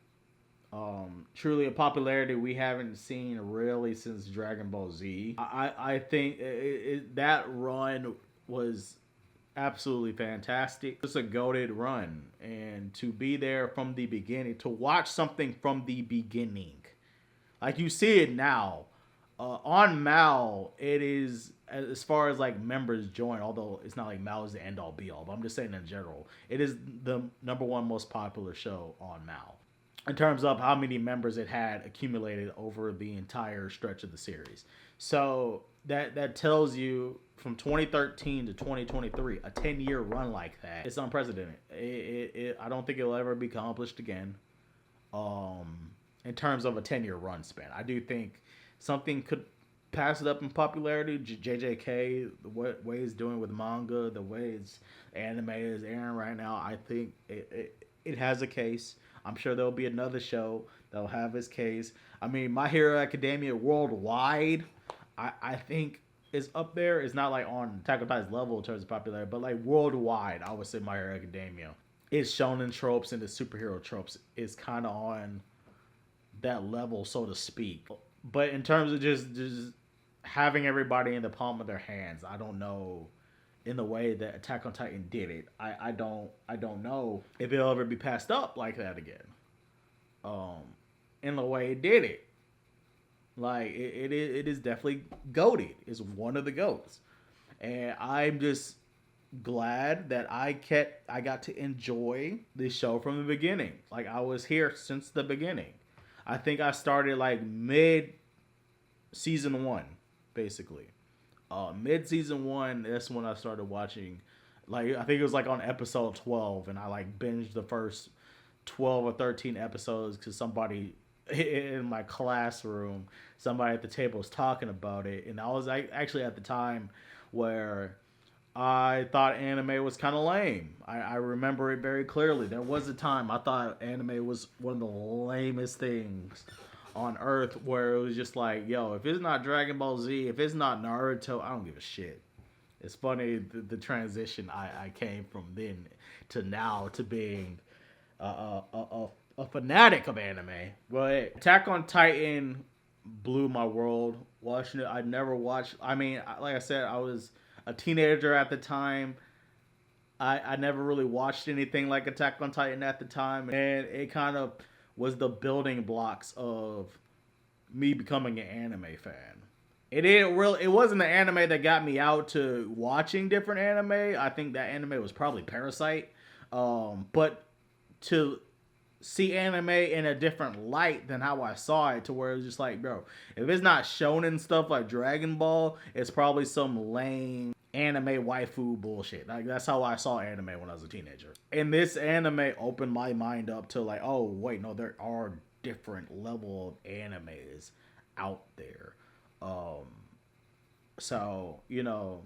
Truly a popularity we haven't seen really since Dragon Ball Z. I think that run was absolutely fantastic. It's a goated run, and to be there from the beginning, to watch something from the beginning, like you see it now. On Mal, it is, as far as like members join, although it's not like Mal is the end all be all, but I'm just saying in general, it is the #1 most popular show on Mal in terms of how many members it had accumulated over the entire stretch of the series. So that tells you from 2013 to 2023, a 10-year run like that, it's unprecedented. I don't think it'll ever be accomplished again. in terms of a 10-year run span. I do think something could pass it up in popularity. JJK, the way it's doing with manga, the way it's anime is airing right now, I think it has a case. I'm sure there'll be another show that'll have its case. I mean, My Hero Academia worldwide, I think is up there. It's not like on Attack on Titan's level in terms of popularity, but like worldwide, I would say My Hero Academia. Its shonen tropes and the superhero tropes is kind of on that level, so to speak. But in terms of just having everybody in the palm of their hands, I don't know, in the way that Attack on Titan did it. I don't know if it'll ever be passed up like that again. In the way it did it. Like it is definitely goated. It's one of the goats. And I'm just glad that I got to enjoy this show from the beginning. Like, I was here since the beginning. I think I started like mid season 1, basically. Mid season 1, that's when I started watching. Like, I think it was like on episode 12, and I like binged the first 12 or 13 episodes because somebody in my classroom, somebody at the table was talking about it, and I was actually at the time where I thought anime was kind of lame. I remember it very clearly. There was a time I thought anime was one of the lamest things on earth, where it was just like, yo, if it's not Dragon Ball Z, if it's not Naruto, I don't give a shit. It's funny the transition I came from then to now to being a fanatic of anime. But Attack on Titan blew my world. Watching it, I'd never watched. I mean, like I said, I was a teenager at the time. I never really watched anything like Attack on Titan at the time, and it kind of was the building blocks of me becoming an anime fan. It wasn't the anime that got me out to watching different anime. I think that anime was probably Parasite. But to see anime in a different light than how I saw it, to where it was just like, bro, if it's not shonen stuff like Dragon Ball, it's probably some lame anime waifu bullshit. Like, that's how I saw anime when I was a teenager. And this anime opened my mind up to like, oh wait, no, there are different level of animes out there. So, you know,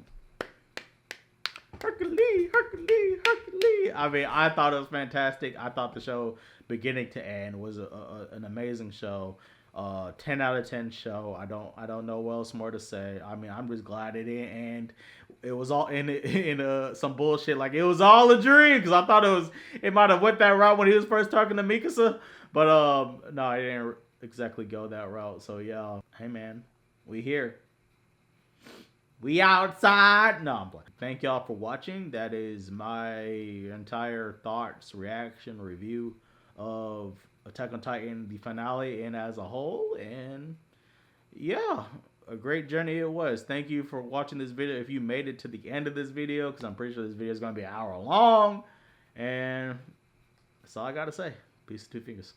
Hercules. I mean, I thought it was fantastic. I thought the show, beginning to end, was an amazing show. 10 out of 10 show. I don't know what else more to say. I mean, I'm just glad it didn't end. It was all in some bullshit. Like, it was all a dream, because I thought it might have went that route when he was first talking to Mikasa. But no, it didn't exactly go that route. So yeah, hey man, we here. We outside. No, I'm playing. Thank y'all for watching. That is my entire thoughts, reaction, review of Attack on Titan, the finale, and as a whole. And yeah, a great journey it was. Thank you for watching this video. If you made it to the end of this video, because I'm pretty sure this video is going to be an hour long. And that's all I got to say. Peace, 2 fingers.